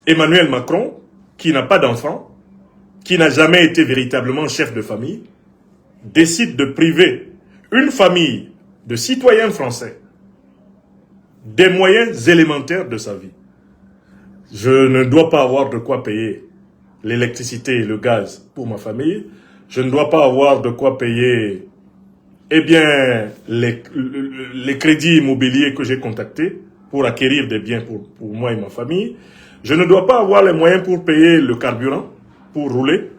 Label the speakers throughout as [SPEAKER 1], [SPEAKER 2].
[SPEAKER 1] Emmanuel Macron, qui n'a pas d'enfant, qui n'a jamais été véritablement chef de famille, décide de priver une famille de citoyens français des moyens élémentaires de sa vie. Je ne dois pas avoir de quoi payer l'électricité et le gaz pour ma famille. Je ne dois pas avoir de quoi payer les crédits immobiliers que j'ai contactés pour acquérir des biens pour moi et ma famille. Je ne dois pas avoir les moyens pour payer le carburant, pour rouler.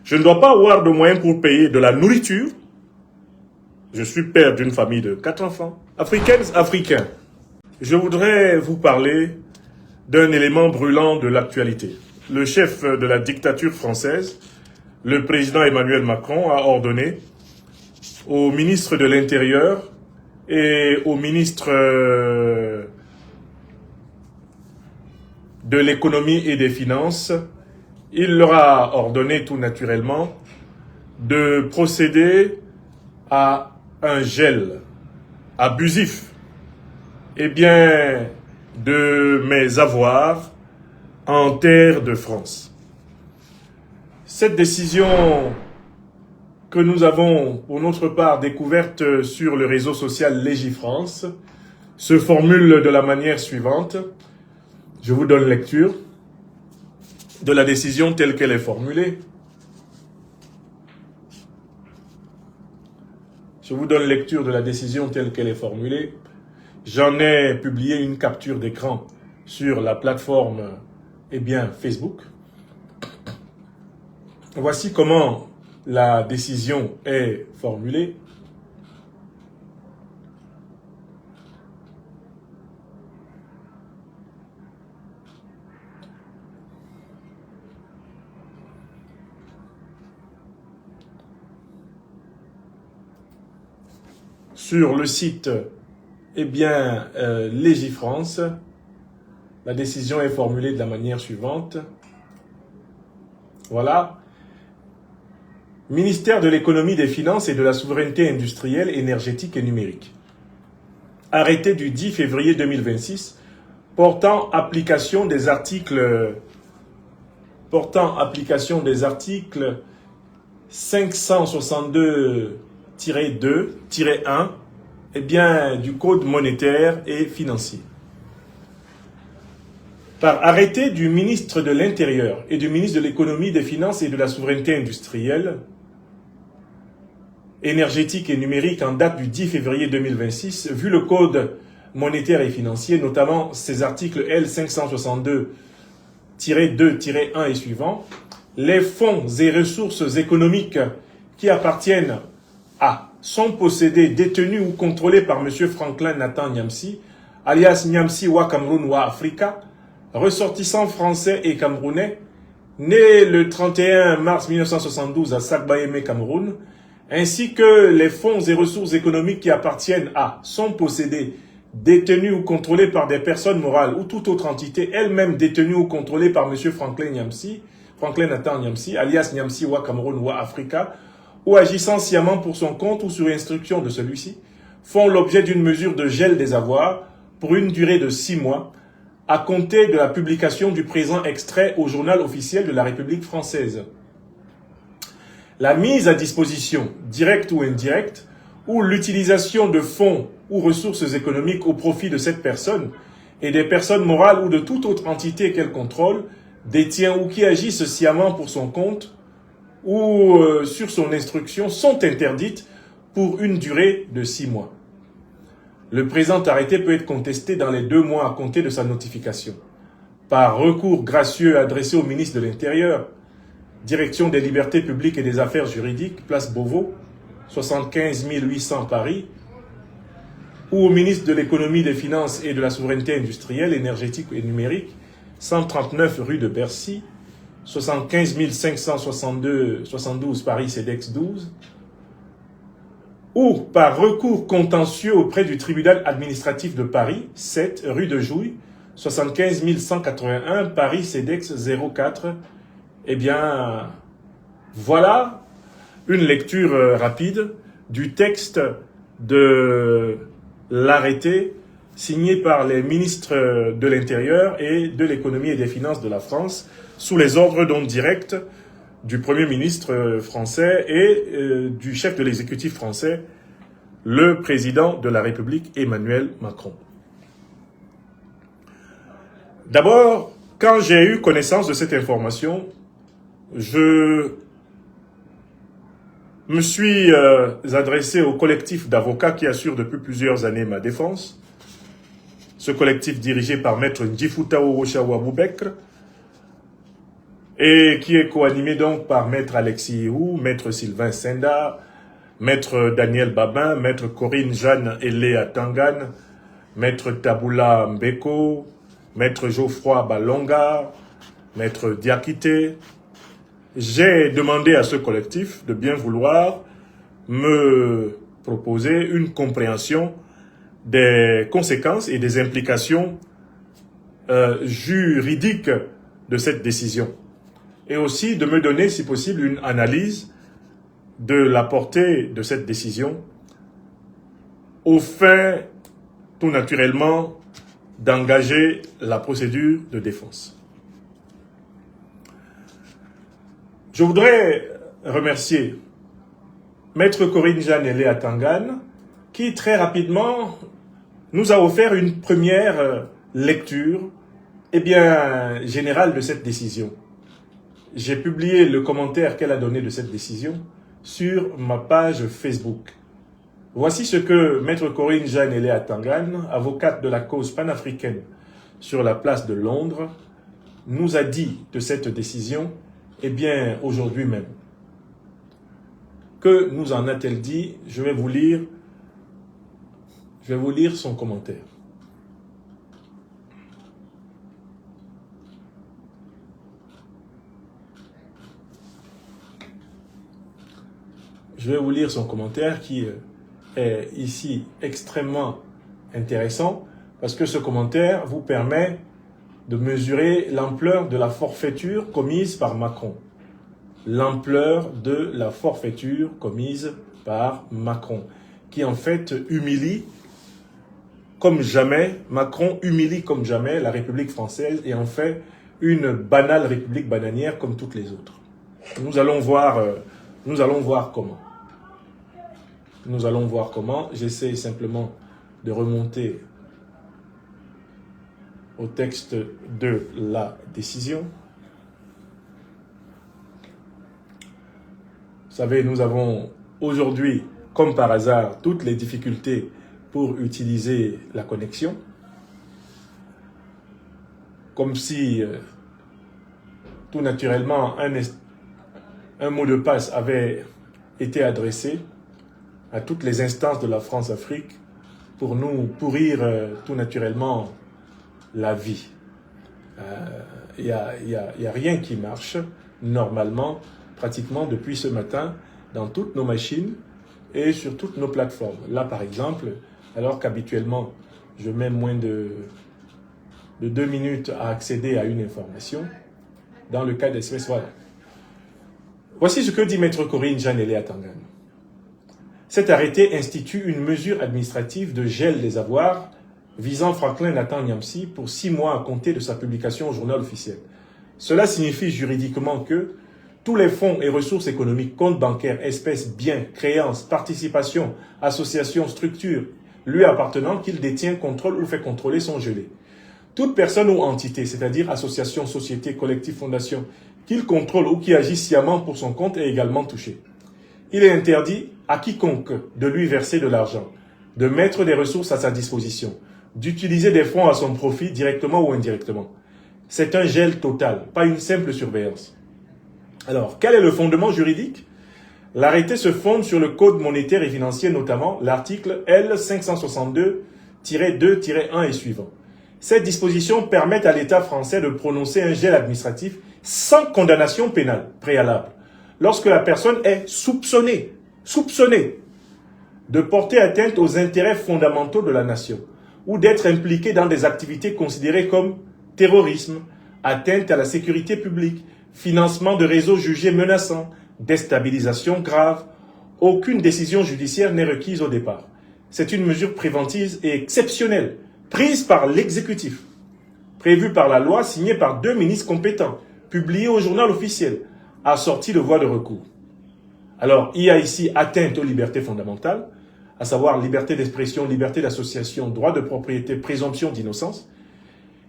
[SPEAKER 1] Je ne dois pas avoir de moyens pour payer de la nourriture. Je suis père d'une famille de 4 enfants. Africaines, Africains, je voudrais vous parler d'un élément brûlant de l'actualité. Le chef de la dictature française, le président Emmanuel Macron, a ordonné au ministre de l'Intérieur et au ministre de l'Économie et des Finances, il leur a ordonné tout naturellement de procéder à un gel abusif de mes avoirs en terre de France. Cette décision que nous avons pour notre part découverte sur le réseau social Légifrance se formule de la manière suivante. Je vous donne lecture de la décision telle qu'elle est formulée. Je vous donne lecture de la décision telle qu'elle est formulée. J'en ai publié une capture d'écran sur la plateforme Facebook. Voici comment la décision est formulée. Sur le site Légifrance, la décision est formulée de la manière suivante. Voilà. Ministère de l'économie, des finances et de la souveraineté industrielle, énergétique et numérique. Arrêté du 10 février 2026 portant application des articles 562-2-1 du Code monétaire et financier. Par arrêté du ministre de l'Intérieur et du ministre de l'Économie, des Finances et de la Souveraineté industrielle, énergétique et numérique en date du 10 février 2026, vu le Code monétaire et financier, notamment ses articles L562-2-1 et suivants, les fonds et ressources économiques qui appartiennent à sont possédés, détenus ou contrôlés par M. Franklin Nathan Nyamsi, alias Nyamsi wa Cameroun wa Africa, ressortissant français et camerounais, né le 31 mars 1972 à Sakbaémé, Cameroun, ainsi que les fonds et ressources économiques qui appartiennent à, sont possédés, détenus ou contrôlés par des personnes morales ou toute autre entité, elle-même détenue ou contrôlée par M. Franklin Nathan Nyamsi, alias Nyamsi wa Cameroun wa Africa, ou agissant sciemment pour son compte ou sur instruction de celui-ci, font l'objet d'une mesure de gel des avoirs pour une durée de 6 mois, à compter de la publication du présent extrait au journal officiel de la République française. La mise à disposition, directe ou indirecte, ou l'utilisation de fonds ou ressources économiques au profit de cette personne et des personnes morales ou de toute autre entité qu'elle contrôle, détient ou qui agissent sciemment pour son compte ou sur son instruction sont interdites pour une durée de 6 mois. Le présent arrêté peut être contesté dans les 2 mois à compter de sa notification, par recours gracieux adressé au ministre de l'Intérieur, Direction des libertés publiques et des affaires juridiques, place Beauvau, 75 800 Paris, ou au ministre de l'économie, des finances et de la souveraineté industrielle, énergétique et numérique, 139 rue de Bercy, 75 572 Paris CEDEX 12, ou par recours contentieux auprès du tribunal administratif de Paris, 7 rue de Jouy, 75 181 Paris CEDEX 04. Voilà une lecture rapide du texte de l'arrêté signé par les ministres de l'Intérieur et de l'Économie et des Finances de la France, sous les ordres donc directs du Premier ministre français et du chef de l'exécutif français, le président de la République, Emmanuel Macron. D'abord, quand j'ai eu connaissance de cette information, je me suis adressé au collectif d'avocats qui assure depuis plusieurs années ma défense. Ce collectif dirigé par Maître Ndjifutao Roshawa Boubekr et qui est coanimé donc par Maître Alexis Hou, Maître Sylvain Senda, Maître Daniel Babin, Maître Corinne Jeanne Eléa Tangan, Maître Taboula Mbeko, Maître Geoffroy Balonga, Maître Diakité. J'ai demandé à ce collectif de bien vouloir me proposer une compréhension des conséquences et des implications juridiques de cette décision. Et aussi de me donner, si possible, une analyse de la portée de cette décision au fin, tout naturellement, d'engager la procédure de défense. Je voudrais remercier Maître Corinne Jeanne Eléa Tangan qui très rapidement nous a offert une première lecture générale de cette décision. J'ai publié le commentaire qu'elle a donné de cette décision sur ma page Facebook. Voici ce que Maître Corinne Jeanne Eléa Tangan, avocate de la cause panafricaine sur la place de Londres, nous a dit de cette décision, aujourd'hui même. Que nous en a-t-elle dit? Je vais vous lire son commentaire. Je vais vous lire son commentaire qui est ici extrêmement intéressant parce que ce commentaire vous permet de mesurer l'ampleur de la forfaiture commise par Macron. L'ampleur de la forfaiture commise par Macron, qui en fait humilie comme jamais, Macron humilie comme jamais la République française et en fait une banale république bananière comme toutes les autres. Nous allons voir comment. Nous allons voir comment. J'essaie simplement de remonter au texte de la décision. Vous savez, nous avons aujourd'hui, comme par hasard, toutes les difficultés pour utiliser la connexion. Comme si, tout naturellement, un mot de passe avait été adressé à toutes les instances de la France-Afrique pour nous pourrir tout naturellement la vie. Il n'y a rien qui marche normalement, pratiquement depuis ce matin, dans toutes nos machines et sur toutes nos plateformes. Là, par exemple, alors qu'habituellement, je mets moins de 2 minutes à accéder à une information, dans le cas d'Express, voilà. Voici ce que dit Maître Corinne Jeanne Eléa Tangan. Cet arrêté institue une mesure administrative de gel des avoirs visant Franklin Nathan Nyamsi pour 6 mois à compter de sa publication au journal officiel. Cela signifie juridiquement que tous les fonds et ressources économiques, comptes bancaires, espèces, biens, créances, participations, associations, structures, lui appartenant qu'il détient, contrôle ou fait contrôler sont gelés. Toute personne ou entité, c'est-à-dire association, société, collectif, fondation, qu'il contrôle ou qui agit sciemment pour son compte est également touché. Il est interdit à quiconque de lui verser de l'argent, de mettre des ressources à sa disposition, d'utiliser des fonds à son profit directement ou indirectement. C'est un gel total, pas une simple surveillance. Alors, quel est le fondement juridique? L'arrêté se fonde sur le Code monétaire et financier, notamment l'article L562-2-1 et suivant. Ces dispositions permettent à l'État français de prononcer un gel administratif sans condamnation pénale préalable, lorsque la personne est soupçonnée de porter atteinte aux intérêts fondamentaux de la nation ou d'être impliquée dans des activités considérées comme terrorisme, atteinte à la sécurité publique, financement de réseaux jugés menaçants, déstabilisation grave. Aucune décision judiciaire n'est requise au départ. C'est une mesure préventive et exceptionnelle prise par l'exécutif, prévue par la loi, signée par 2 ministres compétents, publiée au journal officiel, assortie de voies de recours. Alors, il y a ici atteinte aux libertés fondamentales, à savoir liberté d'expression, liberté d'association, droit de propriété, présomption d'innocence.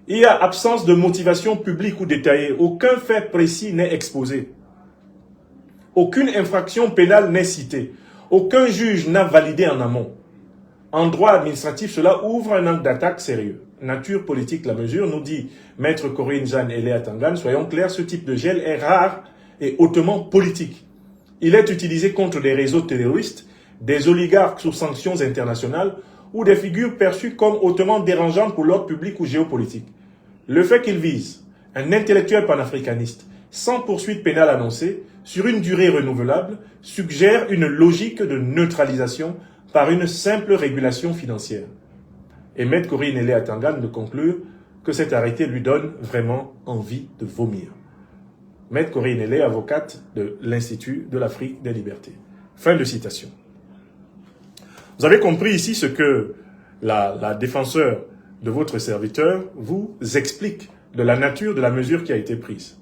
[SPEAKER 1] Il y a absence de motivation publique ou détaillée. Aucun fait précis n'est exposé. Aucune infraction pénale n'est citée. Aucun juge n'a validé en amont. En droit administratif, cela ouvre un angle d'attaque sérieux. Nature politique, la mesure, nous dit Maître Corinne Jeanne et Léa Tangan. Soyons clairs, ce type de gel est rare et hautement politique. Il est utilisé contre des réseaux terroristes, des oligarques sous sanctions internationales ou des figures perçues comme hautement dérangeantes pour l'ordre public ou géopolitique. Le fait qu'il vise un intellectuel panafricaniste sans poursuite pénale annoncée sur une durée renouvelable suggère une logique de neutralisation par une simple régulation financière. Et Maître Corinne Léa Tangan de conclure que cet arrêté lui donne vraiment envie de vomir. Maître Corinne Léa, avocate de l'Institut de l'Afrique des Libertés. Fin de citation. Vous avez compris ici ce que la défenseur de votre serviteur vous explique de la nature de la mesure qui a été prise.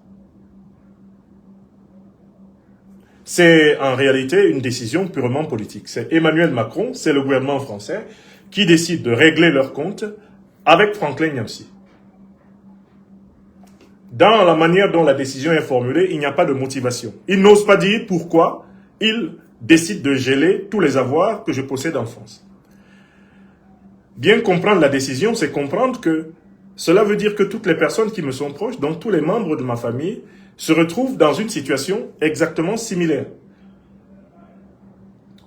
[SPEAKER 1] C'est en réalité une décision purement politique. C'est Emmanuel Macron, c'est le gouvernement français qui décide de régler leurs comptes avec Franklin Nyamsi. Dans la manière dont la décision est formulée, il n'y a pas de motivation. Il n'ose pas dire pourquoi il décide de geler tous les avoirs que je possède en France. Bien comprendre la décision, c'est comprendre que cela veut dire que toutes les personnes qui me sont proches, donc tous les membres de ma famille, se retrouvent dans une situation exactement similaire.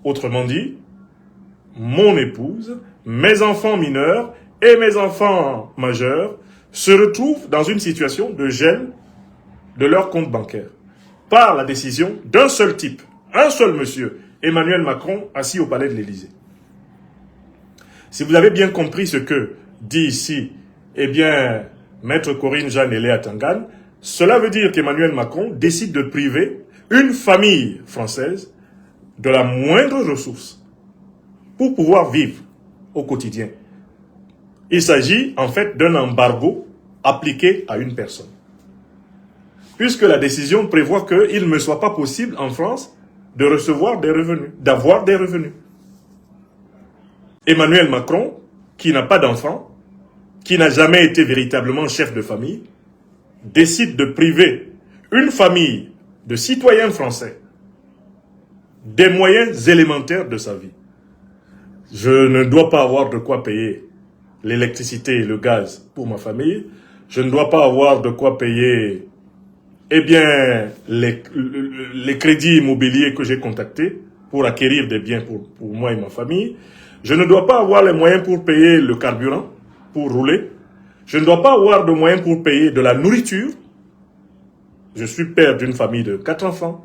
[SPEAKER 1] Autrement dit, mon épouse, mes enfants mineurs et mes enfants majeurs se retrouvent dans une situation de gel de leur compte bancaire par la décision d'un seul type, un seul monsieur, Emmanuel Macron, assis au palais de l'Élysée. Si vous avez bien compris ce que dit ici, eh bien, Maître Corinne Jeanne et Léa Tangan, cela veut dire qu'Emmanuel Macron décide de priver une famille française de la moindre ressource pour pouvoir vivre au quotidien. Il s'agit en fait d'un embargo appliqué à une personne. Puisque la décision prévoit qu'il ne me soit pas possible en France de recevoir des revenus, d'avoir des revenus. Emmanuel Macron, qui n'a pas d'enfant, qui n'a jamais été véritablement chef de famille, décide de priver une famille de citoyens français des moyens élémentaires de sa vie. Je ne dois pas avoir de quoi payer l'électricité et le gaz pour ma famille. Je ne dois pas avoir de quoi payer, eh bien, les crédits immobiliers que j'ai contactés pour acquérir des biens pour moi et ma famille. Je ne dois pas avoir les moyens pour payer le carburant, pour rouler. Je ne dois pas avoir de moyens pour payer de la nourriture. Je suis père d'une famille de 4 enfants,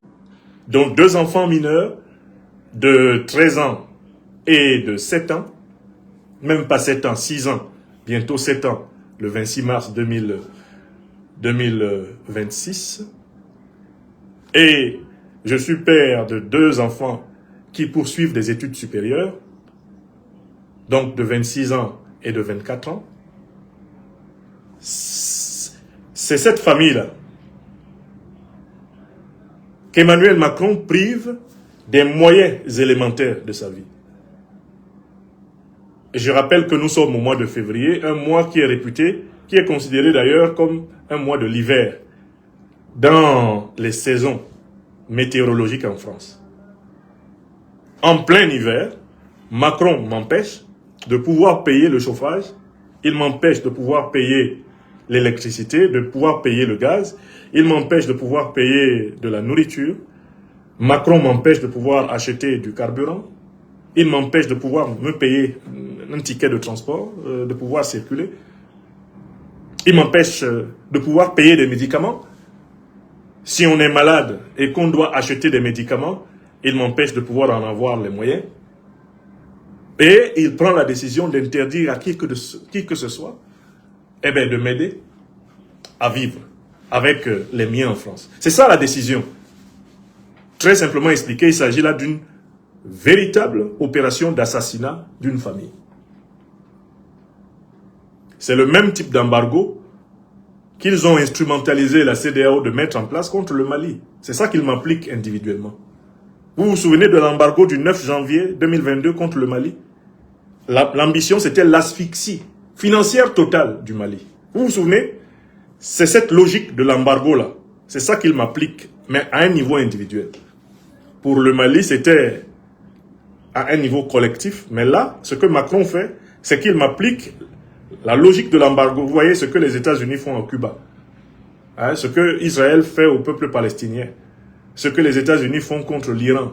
[SPEAKER 1] dont 2 enfants mineurs de 13 ans et de 7 ans. Même pas 7 ans, 6 ans, bientôt 7 ans, le 26 mars 2026. Et je suis père de 2 enfants qui poursuivent des études supérieures, donc de 26 ans et de 24 ans. C'est cette famille-là qu'Emmanuel Macron prive des moyens élémentaires de sa vie. Et je rappelle que nous sommes au mois de février, un mois qui est réputé, qui est considéré d'ailleurs comme un mois de l'hiver dans les saisons météorologiques en France. En plein hiver, Macron m'empêche de pouvoir payer le chauffage, il m'empêche de pouvoir payer l'électricité, de pouvoir payer le gaz, il m'empêche de pouvoir payer de la nourriture, Macron m'empêche de pouvoir acheter du carburant, il m'empêche de pouvoir me payer un ticket de transport, de pouvoir circuler, il m'empêche de pouvoir payer des médicaments. Si on est malade et qu'on doit acheter des médicaments, il m'empêche de pouvoir en avoir les moyens. Et il prend la décision d'interdire à qui que ce soit, eh bien, de m'aider à vivre avec les miens en France. C'est ça la décision. Très simplement expliqué, il s'agit là d'une véritable opération d'assassinat d'une famille. C'est le même type d'embargo qu'ils ont instrumentalisé la CEDEAO de mettre en place contre le Mali. C'est ça qu'ils m'appliquent individuellement. Vous vous souvenez de l'embargo du 9 janvier 2022 contre le Mali? L'ambition, c'était l'asphyxie financière totale du Mali. Vous vous souvenez? C'est cette logique de l'embargo-là. C'est ça qu'ils m'appliquent, mais à un niveau individuel. Pour le Mali, c'était à un niveau collectif. Mais là, ce que Macron fait, c'est qu'il m'applique la logique de l'embargo. Vous voyez ce que les États-Unis font en Cuba. Hein, ce que Israël fait au peuple palestinien. Ce que les États-Unis font contre l'Iran.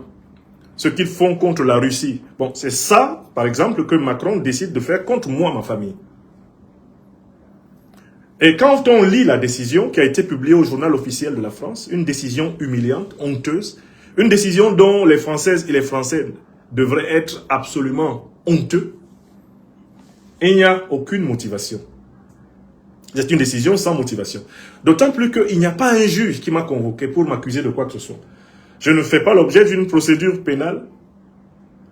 [SPEAKER 1] Ce qu'ils font contre la Russie. Bon, c'est ça, par exemple, que Macron décide de faire contre moi, ma famille. Et quand on lit la décision qui a été publiée au journal officiel de la France, une décision humiliante, honteuse, une décision dont les Françaises et les Français devraient être absolument honteux, il n'y a aucune motivation. C'est une décision sans motivation. D'autant plus qu'il n'y a pas un juge qui m'a convoqué pour m'accuser de quoi que ce soit. Je ne fais pas l'objet d'une procédure pénale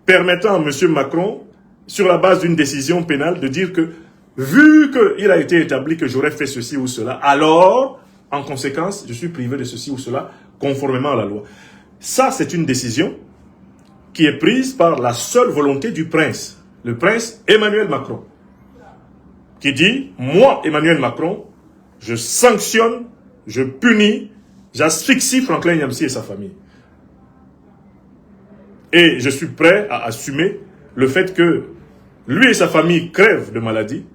[SPEAKER 1] permettant à M. Macron, sur la base d'une décision pénale, de dire que, vu qu'il a été établi que j'aurais fait ceci ou cela, alors, en conséquence, je suis privé de ceci ou cela, conformément à la loi. Ça, c'est une décision qui est prise par la seule volonté du prince, le prince Emmanuel Macron, qui dit, moi, Emmanuel Macron, je sanctionne, je punis, j'asphyxie Franklin Nyamsi et sa famille. Et je suis prêt à assumer le fait que lui et sa famille crèvent de maladie,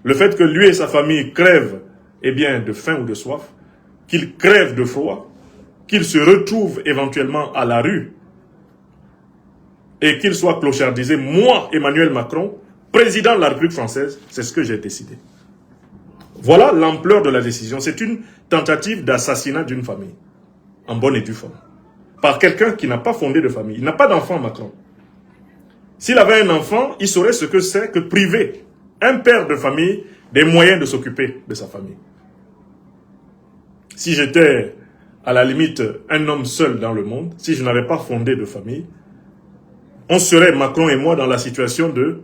[SPEAKER 1] le fait que lui et sa famille crèvent, eh bien, de faim ou de soif, qu'ils crèvent de froid, qu'ils se retrouvent éventuellement à la rue et qu'ils soient clochardisés. Moi, Emmanuel Macron, président de la République française, c'est ce que j'ai décidé. Voilà l'ampleur de la décision. C'est une tentative d'assassinat d'une famille, en bonne et due forme, par quelqu'un qui n'a pas fondé de famille. Il n'a pas d'enfant, Macron. S'il avait un enfant, il saurait ce que c'est que priver un père de famille des moyens de s'occuper de sa famille. Si j'étais, à la limite, un homme seul dans le monde, si je n'avais pas fondé de famille, on serait, Macron et moi, dans la situation de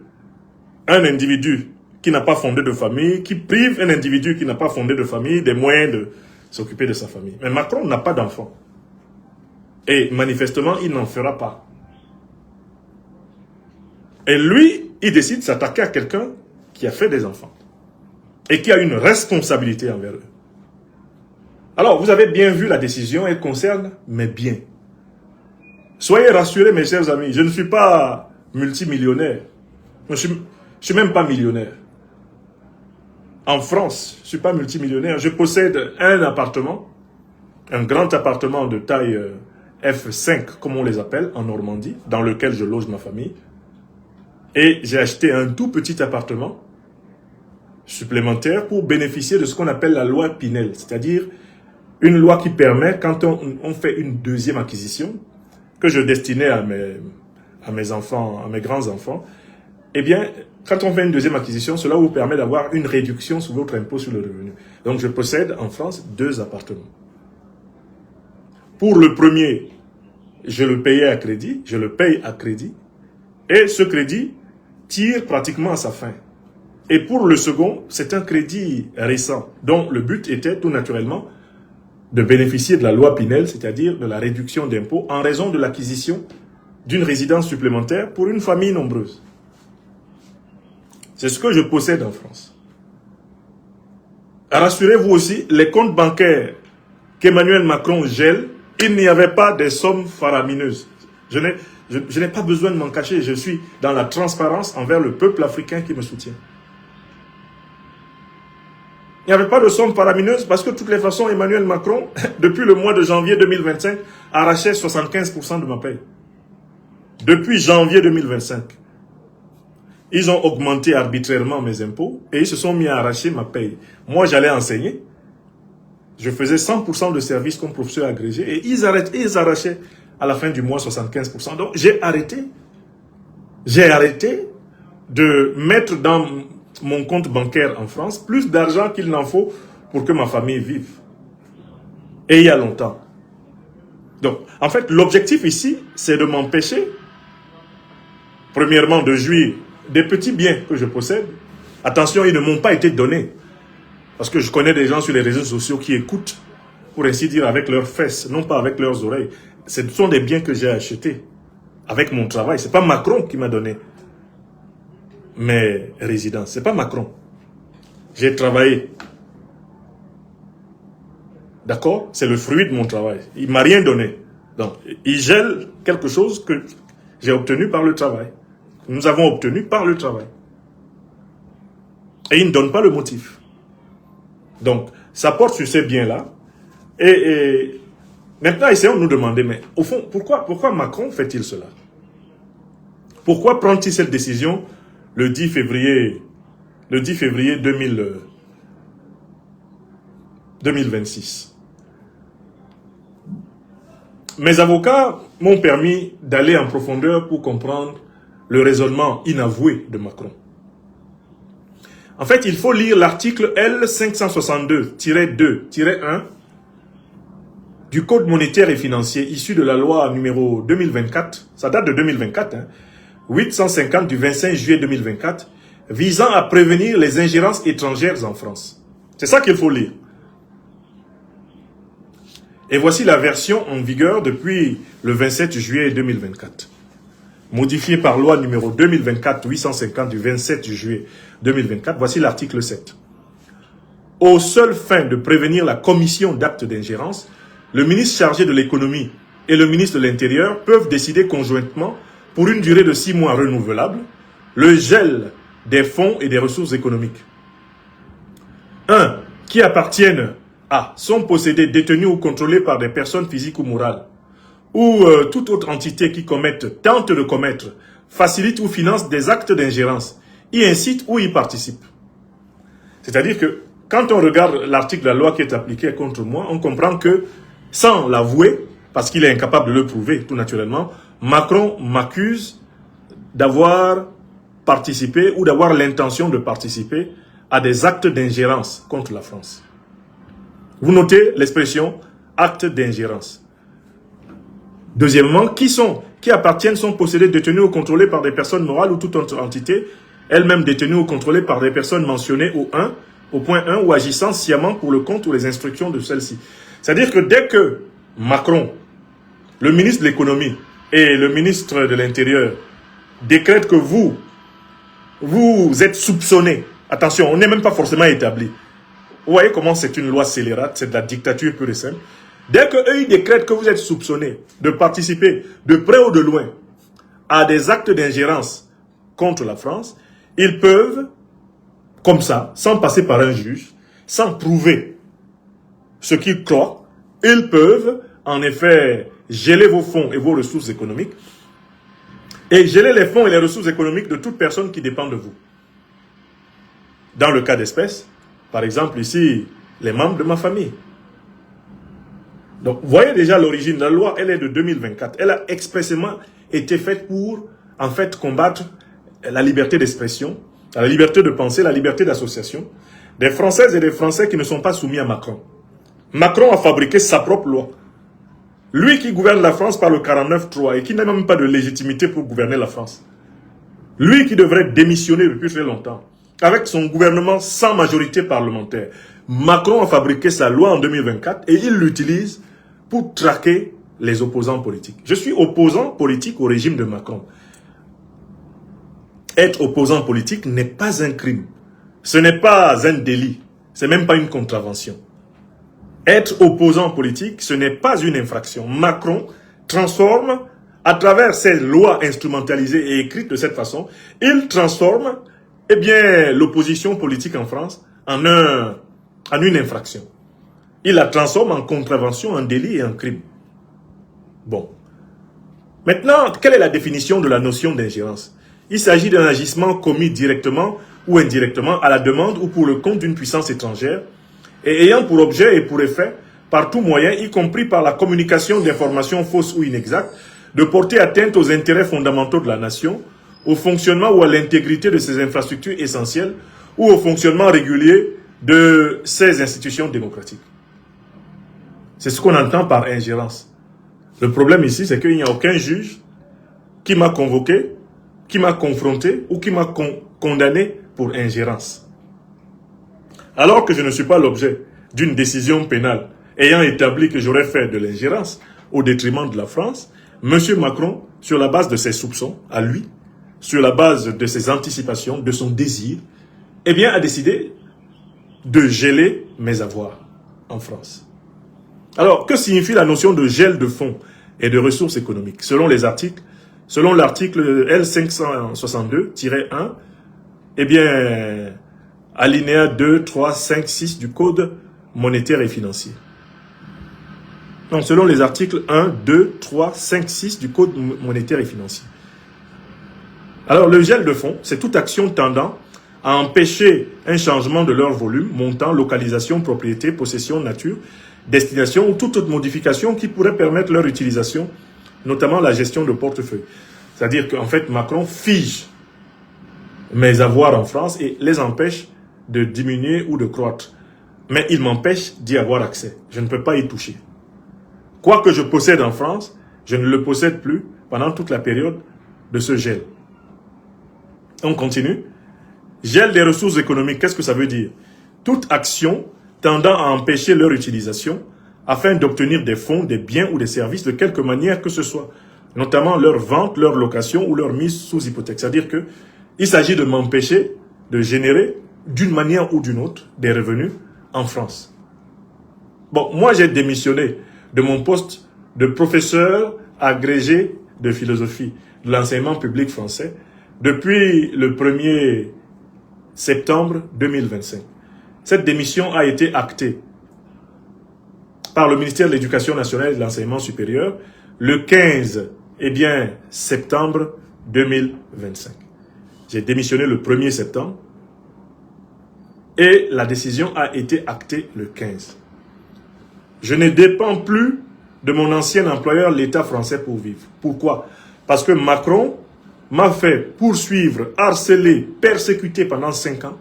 [SPEAKER 1] un individu qui n'a pas fondé de famille, qui prive un individu qui n'a pas fondé de famille des moyens de s'occuper de sa famille. Mais Macron n'a pas d'enfant. Et manifestement, il n'en fera pas. Et lui, il décide de s'attaquer à quelqu'un qui a fait des enfants. Et qui a une responsabilité envers eux. Alors, vous avez bien vu la décision, elle concerne mes biens. Soyez rassurés, mes chers amis, je ne suis pas multimillionnaire. Je ne suis même pas millionnaire. En France, je ne suis pas multimillionnaire. Je possède un appartement, un grand appartement de taille F5, comme on les appelle, en Normandie, dans lequel je loge ma famille. Et j'ai acheté un tout petit appartement supplémentaire pour bénéficier de ce qu'on appelle la loi Pinel, c'est-à-dire une loi qui permet, quand on fait une deuxième acquisition, que je destinais à mes enfants, à mes grands-enfants, eh bien, quand on fait une deuxième acquisition, cela vous permet d'avoir une réduction sur votre impôt sur le revenu. Donc, je possède en France 2 appartements. Pour le premier, je le payais à crédit, je le paye à crédit, et ce crédit tire pratiquement à sa fin. Et pour le second, c'est un crédit récent, dont le but était tout naturellement de bénéficier de la loi Pinel, c'est-à-dire de la réduction d'impôts en raison de l'acquisition d'une résidence supplémentaire pour une famille nombreuse. C'est ce que je possède en France. Rassurez-vous aussi, les comptes bancaires qu'Emmanuel Macron gèle, il n'y avait pas des sommes faramineuses. Je n'ai pas besoin de m'en cacher, je suis dans la transparence envers le peuple africain qui me soutient. Il n'y avait pas de somme faramineuse parce que de toutes les façons, Emmanuel Macron, depuis le mois de janvier 2025, arrachait 75% de ma paye. Depuis janvier 2025. Ils ont augmenté arbitrairement mes impôts et ils se sont mis à arracher ma paye. Moi, j'allais enseigner. Je faisais 100% de service comme professeur agrégé et ils arrachaient à la fin du mois 75%. Donc, j'ai arrêté de mettre dans mon compte bancaire en France plus d'argent qu'il n'en faut pour que ma famille vive. Et il y a longtemps. Donc, en fait, l'objectif ici, c'est de m'empêcher, premièrement, de jouir des petits biens que je possède, Attention, ils ne m'ont pas été donnés. Parce que je connais des gens sur les réseaux sociaux qui écoutent, pour ainsi dire, avec leurs fesses, non pas avec leurs oreilles. Ce sont des biens que j'ai achetés avec mon travail. Ce n'est pas Macron qui m'a donné mes résidences. Ce n'est pas Macron. J'ai travaillé. D'accord? C'est le fruit de mon travail. Il ne m'a rien donné. Donc, il gèle quelque chose que j'ai obtenu par le travail. Nous avons obtenu par le travail. Et il ne donne pas le motif. Donc, ça porte sur ces biens-là. Et maintenant, essayons de nous demander, mais au fond, pourquoi Macron fait-il cela? Pourquoi prend-il cette décision le 10 février 2026? Mes avocats m'ont permis d'aller en profondeur pour comprendre le raisonnement inavoué de Macron. En fait, il faut lire l'article L562-2-1 du Code monétaire et financier issu de la loi numéro 2024, ça date de 2024, 850 du 25 juillet 2024, visant à prévenir les ingérences étrangères en France. C'est ça qu'il faut lire. Et voici la version en vigueur depuis le 27 juillet 2024. Modifiée par loi numéro 2024-850 du 27 juillet 2024, voici l'article 7. Aux seules fins de prévenir la commission d'actes d'ingérence, le ministre chargé de l'économie et le ministre de l'Intérieur peuvent décider conjointement, pour une durée de 6 mois renouvelable, le gel des fonds et des ressources économiques. 1. Qui appartiennent à, sont possédés, détenus ou contrôlés par des personnes physiques ou morales, ou toute autre entité qui tente de commettre, facilite ou finance des actes d'ingérence, y incite ou y participe. C'est-à-dire que quand on regarde l'article de la loi qui est appliqué contre moi, on comprend que sans l'avouer, parce qu'il est incapable de le prouver tout naturellement, Macron m'accuse d'avoir participé ou d'avoir l'intention de participer à des actes d'ingérence contre la France. Vous notez l'expression acte d'ingérence. Deuxièmement, qui appartiennent, sont possédés, détenus ou contrôlés par des personnes morales ou toute autre entité, elles-mêmes détenues ou contrôlées par des personnes mentionnées au point 1 ou agissant sciemment pour le compte ou les instructions de celles-ci. C'est-à-dire que dès que Macron, le ministre de l'économie et le ministre de l'Intérieur décrètent que vous êtes soupçonné, attention, on n'est même pas forcément établi. Vous voyez comment c'est une loi scélérate, c'est de la dictature pure et simple. Dès qu'eux, ils décrètent que vous êtes soupçonné de participer de près ou de loin à des actes d'ingérence contre la France, ils peuvent, comme ça, sans passer par un juge, sans prouver ce qu'ils croient, ils peuvent, en effet, geler vos fonds et vos ressources économiques et geler les fonds et les ressources économiques de toute personne qui dépend de vous. Dans le cas d'espèce, par exemple ici, les membres de ma famille. Donc, vous voyez déjà l'origine. La loi, elle est de 2024. Elle a expressément été faite pour, en fait, combattre la liberté d'expression, la liberté de penser, la liberté d'association des Françaises et des Français qui ne sont pas soumis à Macron. Macron a fabriqué sa propre loi. Lui qui gouverne la France par le 49-3 et qui n'a même pas de légitimité pour gouverner la France. Lui qui devrait démissionner depuis très longtemps, avec son gouvernement sans majorité parlementaire. Macron a fabriqué sa loi en 2024 et il l'utilise pour traquer les opposants politiques. Je suis opposant politique au régime de Macron. Être opposant politique n'est pas un crime. Ce n'est pas un délit. Ce n'est même pas une contravention. Être opposant politique, ce n'est pas une infraction. Macron transforme, à travers ces lois instrumentalisées et écrites de cette façon, il transforme l'opposition politique en France en une infraction. Il la transforme en contravention, en délit et en crime. Bon. Maintenant, quelle est la définition de la notion d'ingérence? Il s'agit d'un agissement commis directement ou indirectement à la demande ou pour le compte d'une puissance étrangère et ayant pour objet et pour effet, par tout moyen, y compris par la communication d'informations fausses ou inexactes, de porter atteinte aux intérêts fondamentaux de la nation, au fonctionnement ou à l'intégrité de ses infrastructures essentielles ou au fonctionnement régulier de ses institutions démocratiques. C'est ce qu'on entend par ingérence. Le problème ici, c'est qu'il n'y a aucun juge qui m'a convoqué, qui m'a confronté ou qui m'a condamné pour ingérence. Alors que je ne suis pas l'objet d'une décision pénale ayant établi que j'aurais fait de l'ingérence au détriment de la France, M. Macron, sur la base de ses soupçons, à lui, sur la base de ses anticipations, de son désir, eh bien, a décidé de geler mes avoirs en France. Alors, que signifie la notion de gel de fonds et de ressources économiques? Selon l'article L562-1, eh bien, alinéa 2, 3, 5, 6 du Code monétaire et financier. Donc, selon les articles 1, 2, 3, 5, 6 du Code monétaire et financier. Alors, le gel de fonds, c'est toute action tendant à empêcher un changement de leur volume, montant, localisation, propriété, possession, nature, destination ou toute autre modification qui pourrait permettre leur utilisation, notamment la gestion de portefeuille. C'est-à-dire qu'en fait, Macron fige mes avoirs en France et les empêche de diminuer ou de croître. Mais il m'empêche d'y avoir accès. Je ne peux pas y toucher. Quoi que je possède en France, je ne le possède plus pendant toute la période de ce gel. On continue. Gel des ressources économiques, qu'est-ce que ça veut dire? Toute action tendant à empêcher leur utilisation afin d'obtenir des fonds, des biens ou des services de quelque manière que ce soit, notamment leur vente, leur location ou leur mise sous hypothèque. C'est-à-dire qu'il s'agit de m'empêcher de générer d'une manière ou d'une autre des revenus en France. Bon, moi j'ai démissionné de mon poste de professeur agrégé de philosophie de l'enseignement public français depuis le 1er septembre 2025. Cette démission a été actée par le ministère de l'Éducation nationale et de l'enseignement supérieur le 15 septembre 2025. J'ai démissionné le 1er septembre et la décision a été actée le 15. Je ne dépends plus de mon ancien employeur, l'État français, pour vivre. Pourquoi? Parce que Macron m'a fait poursuivre, harceler, persécuter pendant 5 ans,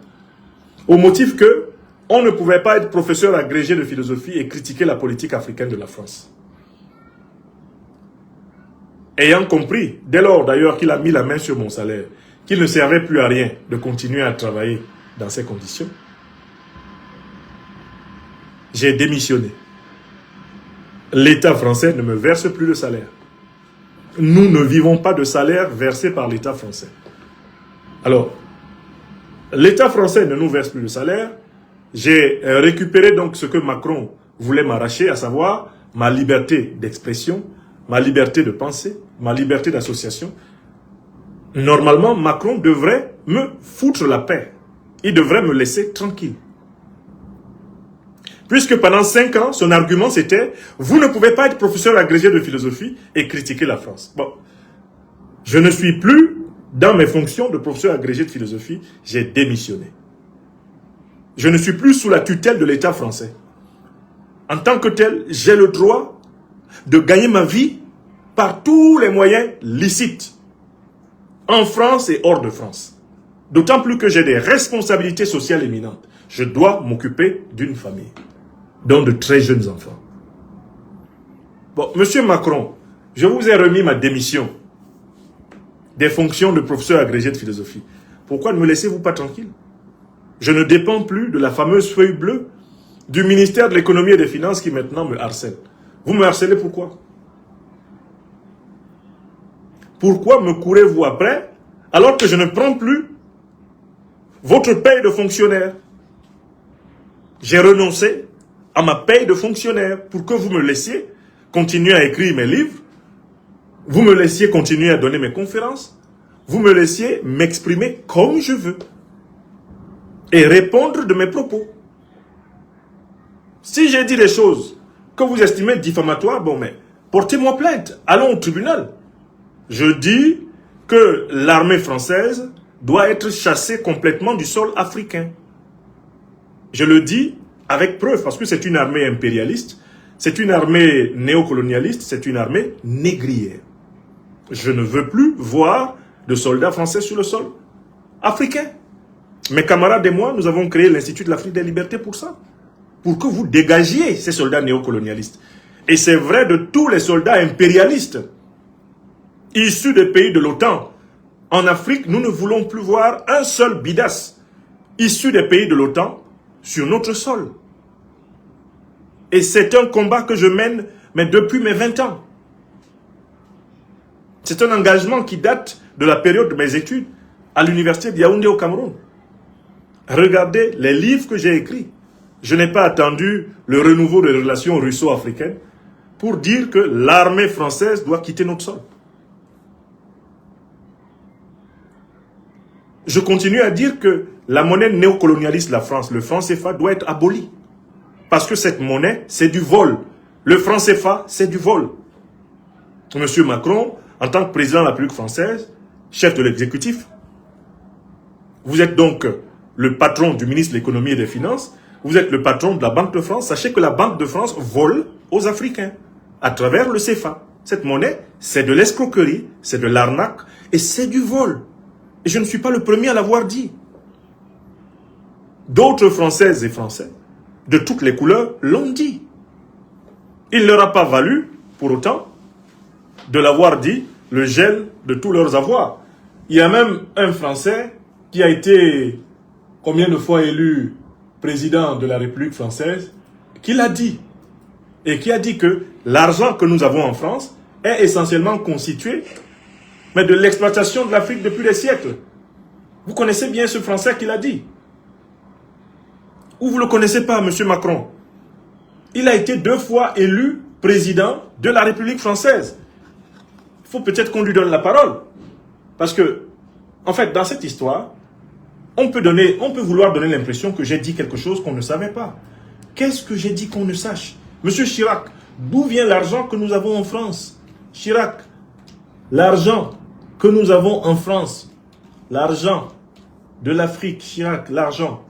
[SPEAKER 1] au motif que on ne pouvait pas être professeur agrégé de philosophie et critiquer la politique africaine de la France. Ayant compris, dès lors d'ailleurs qu'il a mis la main sur mon salaire, qu'il ne servait plus à rien de continuer à travailler dans ces conditions, j'ai démissionné. L'État français ne me verse plus de salaire. Nous ne vivons pas de salaire versé par l'État français. Alors, l'État français ne nous verse plus de salaire. J'ai récupéré donc ce que Macron voulait m'arracher, à savoir ma liberté d'expression, ma liberté de penser, ma liberté d'association. Normalement, Macron devrait me foutre la paix. Il devrait me laisser tranquille. Puisque pendant 5 ans, son argument c'était « Vous ne pouvez pas être professeur agrégé de philosophie et critiquer la France ». Bon, je ne suis plus dans mes fonctions de professeur agrégé de philosophie, j'ai démissionné. Je ne suis plus sous la tutelle de l'État français. En tant que tel, j'ai le droit de gagner ma vie par tous les moyens licites, en France et hors de France. D'autant plus que j'ai des responsabilités sociales éminentes. Je dois m'occuper d'une famille, dont de très jeunes enfants. Bon, Monsieur Macron, je vous ai remis ma démission des fonctions de professeur agrégé de philosophie. Pourquoi ne me laissez-vous pas tranquille? Je ne dépends plus de la fameuse feuille bleue du ministère de l'économie et des finances qui maintenant me harcèle. Vous me harcelez pourquoi? Pourquoi me courez-vous après alors que je ne prends plus votre paye de fonctionnaire? J'ai renoncé à ma paye de fonctionnaire pour que vous me laissiez continuer à écrire mes livres, vous me laissiez continuer à donner mes conférences, vous me laissiez m'exprimer comme je veux et répondre de mes propos. Si j'ai dit des choses que vous estimez diffamatoires, bon mais portez-moi plainte, allons au tribunal. Je dis que l'armée française doit être chassée complètement du sol africain. Je le dis avec preuve, parce que c'est une armée impérialiste, c'est une armée néocolonialiste, c'est une armée négrière. Je ne veux plus voir de soldats français sur le sol africain. Mes camarades et moi, nous avons créé l'Institut de l'Afrique des Libertés pour ça. Pour que vous dégagiez ces soldats néocolonialistes. Et c'est vrai de tous les soldats impérialistes issus des pays de l'OTAN. En Afrique, nous ne voulons plus voir un seul bidas issus des pays de l'OTAN sur notre sol. Et c'est un combat que je mène mais depuis mes 20 ans. C'est un engagement qui date de la période de mes études à l'université de Yaoundé au Cameroun. Regardez les livres que j'ai écrits. Je n'ai pas attendu le renouveau des relations russo-africaines pour dire que l'armée française doit quitter notre sol. Je continue à dire que la monnaie néocolonialiste de la France, le franc CFA, doit être aboli. Parce que cette monnaie, c'est du vol. Le franc CFA, c'est du vol. Monsieur Macron, en tant que président de la République française, chef de l'exécutif, vous êtes donc le patron du ministre de l'économie et des finances, vous êtes le patron de la Banque de France. Sachez que la Banque de France vole aux Africains à travers le CFA. Cette monnaie, c'est de l'escroquerie, c'est de l'arnaque et c'est du vol. Et je ne suis pas le premier à l'avoir dit. D'autres Françaises et Français, de toutes les couleurs, l'ont dit. Il ne leur a pas valu, pour autant, de l'avoir dit, le gel de tous leurs avoirs. Il y a même un Français qui a été combien de fois élu président de la République française, qui l'a dit. Et qui a dit que l'argent que nous avons en France est essentiellement constitué mais de l'exploitation de l'Afrique depuis des siècles. Vous connaissez bien ce Français qui l'a dit. Ou vous ne le connaissez pas, M. Macron? Il a été 2 fois élu président de la République française. Il faut peut-être qu'on lui donne la parole. Parce que, en fait, dans cette histoire, on peut vouloir donner l'impression que j'ai dit quelque chose qu'on ne savait pas. Qu'est-ce que j'ai dit qu'on ne sache? Monsieur Chirac, d'où vient l'argent que nous avons en France? Chirac, l'argent que nous avons en France, l'argent de l'Afrique, Chirac, l'argent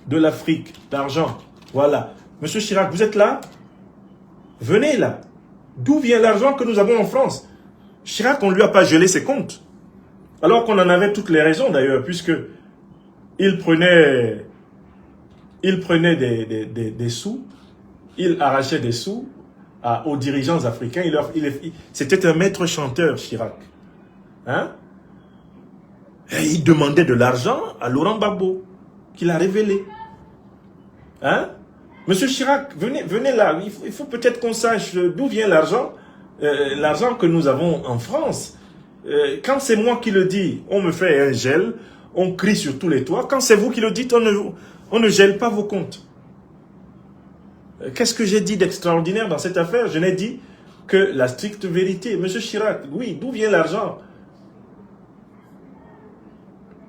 [SPEAKER 1] de l'Afrique, l'argent, voilà. Monsieur Chirac, vous êtes là? Venez là. D'où vient l'argent que nous avons en France? Chirac, on ne lui a pas gelé ses comptes. Alors qu'on en avait toutes les raisons d'ailleurs, puisque il prenait des sous, il arrachait des sous aux dirigeants africains. C'était un maître chanteur, Chirac. Hein? Et il demandait de l'argent à Laurent Gbagbo, qu'il a révélé. Hein? Monsieur Chirac, venez là. Il faut peut-être qu'on sache d'où vient l'argent que nous avons en France. Quand c'est moi qui le dis, on me fait un gel, on crie sur tous les toits. Quand c'est vous qui le dites, on ne gèle pas vos comptes. Qu'est-ce que j'ai dit d'extraordinaire dans cette affaire? Je n'ai dit que la stricte vérité. Monsieur Chirac, oui, d'où vient l'argent?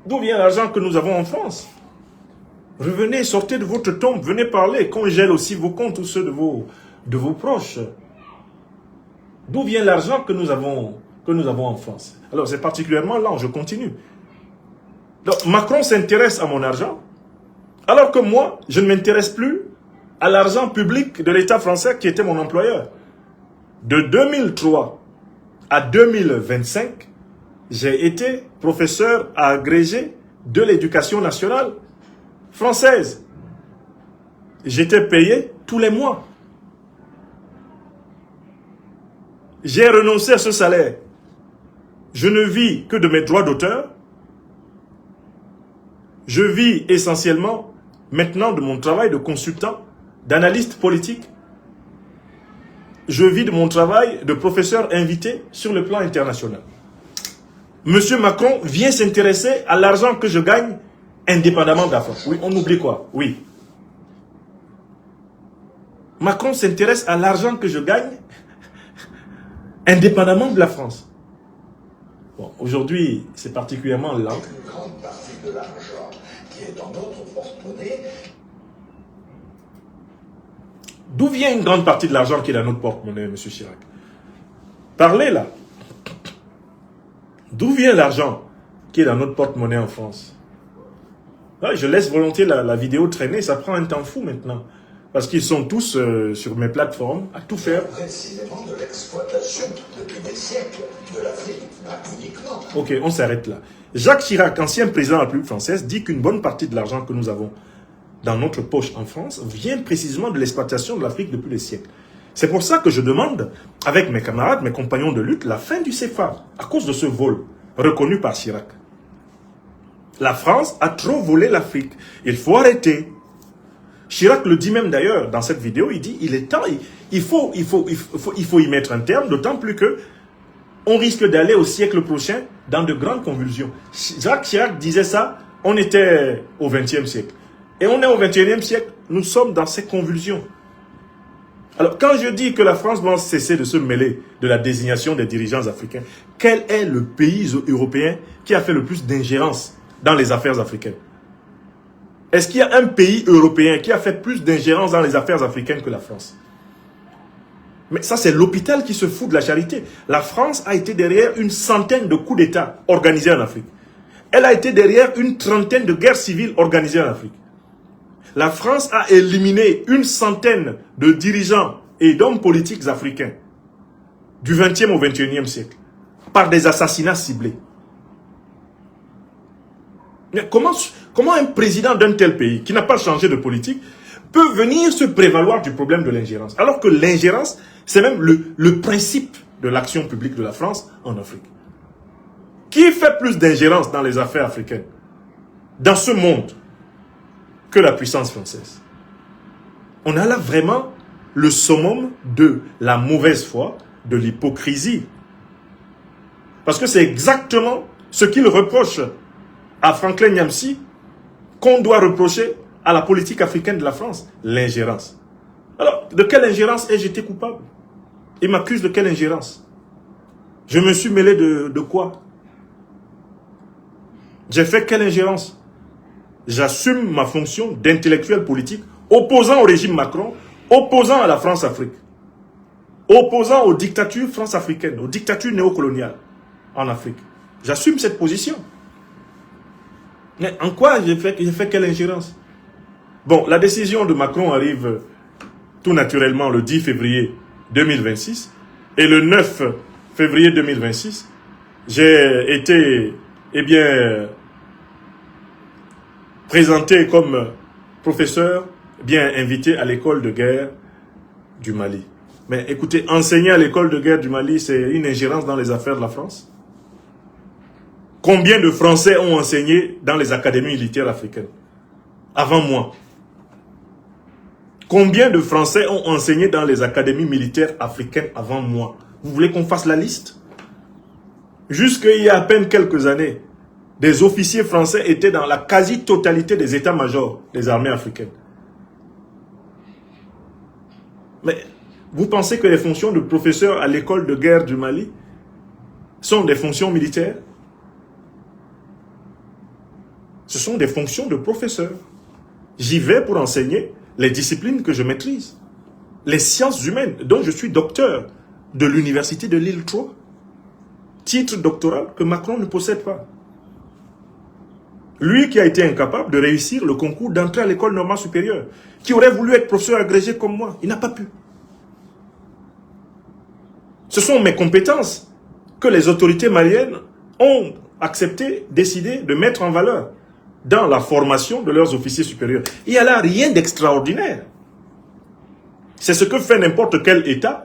[SPEAKER 1] D'où vient l'argent que nous avons en France? Revenez, sortez de votre tombe, venez parler, qu'on gèle aussi vos comptes ou ceux de vos proches. D'où vient l'argent que nous avons en France? Alors c'est particulièrement là, je continue. Donc Macron s'intéresse à mon argent, alors que moi, je ne m'intéresse plus à l'argent public de l'État français qui était mon employeur. De 2003 à 2025, j'ai été professeur agrégé de l'éducation nationale française. J'étais payé tous les mois. J'ai renoncé à ce salaire. Je ne vis que de mes droits d'auteur. Je vis essentiellement maintenant de mon travail de consultant, d'analyste politique. Je vis de mon travail de professeur invité sur le plan international. Monsieur Macron vient s'intéresser à l'argent que je gagne indépendamment de la France. Oui, on oublie quoi? Oui. Macron s'intéresse à l'argent que je gagne indépendamment de la France. Bon, aujourd'hui, c'est particulièrement lent.
[SPEAKER 2] Une grande partie de l'argent qui est dans notre porte-monnaie.
[SPEAKER 1] D'où vient une grande partie de l'argent qui est dans notre porte-monnaie, M. Chirac? Parlez là. D'où vient l'argent qui est dans notre porte-monnaie en France? Ouais, je laisse volontiers la vidéo traîner, ça prend un temps fou maintenant. Parce qu'ils sont tous sur mes plateformes à tout faire.
[SPEAKER 2] Précisément de l'exploitation depuis des siècles de l'Afrique, pas uniquement.
[SPEAKER 1] Ok, on s'arrête là. Jacques Chirac, ancien président de la République française, dit qu'une bonne partie de l'argent que nous avons dans notre poche en France vient précisément de l'exploitation de l'Afrique depuis des siècles. C'est pour ça que je demande, avec mes camarades, mes compagnons de lutte, la fin du CFA, à cause de ce vol reconnu par Chirac. La France a trop volé l'Afrique. Il faut arrêter. Chirac le dit même d'ailleurs dans cette vidéo, il dit il est temps, il faut y mettre un terme, d'autant plus que on risque d'aller au siècle prochain dans de grandes convulsions. Jacques Chirac disait ça, on était au XXe siècle. Et on est au XXIe siècle, nous sommes dans ces convulsions. Alors, quand je dis que la France doit cesser de se mêler de la désignation des dirigeants africains, quel est le pays européen qui a fait le plus d'ingérence dans les affaires africaines? Est-ce qu'il y a un pays européen qui a fait plus d'ingérence dans les affaires africaines que la France? Mais ça, c'est l'hôpital qui se fout de la charité. La France a été derrière une centaine de coups d'État organisés en Afrique. Elle a été derrière une trentaine de guerres civiles organisées en Afrique. La France a éliminé une centaine de dirigeants et d'hommes politiques africains du 20e au 21e siècle par des assassinats ciblés. Mais comment un président d'un tel pays qui n'a pas changé de politique peut venir se prévaloir du problème de l'ingérence, alors que l'ingérence, c'est même le principe de l'action publique de la France en Afrique. Qui fait plus d'ingérence dans les affaires africaines, dans ce monde, que la puissance française? On a là vraiment le summum de la mauvaise foi, de l'hypocrisie. Parce que c'est exactement ce qu'il reproche à Franklin Nyamsi qu'on doit reprocher à la politique africaine de la France, l'ingérence. Alors, de quelle ingérence ai-je été coupable? Il m'accuse de quelle ingérence? Je me suis mêlé de quoi? J'ai fait quelle ingérence? J'assume ma fonction d'intellectuel politique opposant au régime Macron, opposant à la France-Afrique, opposant aux dictatures france-africaines, aux dictatures néocoloniales en Afrique. J'assume cette position. Mais en quoi j'ai fait quelle ingérence? Bon, la décision de Macron arrive tout naturellement le 10 février 2026. Et le 9 février 2026, j'ai été, présenté comme professeur, invité à l'école de guerre du Mali. Mais écoutez, enseigner à l'école de guerre du Mali, c'est une ingérence dans les affaires de la France? Combien de Français ont enseigné dans les académies militaires africaines avant moi? Combien de Français ont enseigné dans les académies militaires africaines avant moi? Vous voulez qu'on fasse la liste? Jusqu'il y a à peine quelques années, des officiers français étaient dans la quasi-totalité des états-majors des armées africaines. Mais vous pensez que les fonctions de professeur à l'école de guerre du Mali sont des fonctions militaires? Ce sont des fonctions de professeur. J'y vais pour enseigner les disciplines que je maîtrise. Les sciences humaines, dont je suis docteur de l'université de Lille 3. Titre doctoral que Macron ne possède pas. Lui qui a été incapable de réussir le concours d'entrée à l'école normale supérieure, qui aurait voulu être professeur agrégé comme moi, il n'a pas pu. Ce sont mes compétences que les autorités maliennes ont accepté, décidé de mettre en valeur dans la formation de leurs officiers supérieurs. Il n'y a là rien d'extraordinaire. C'est ce que fait n'importe quel État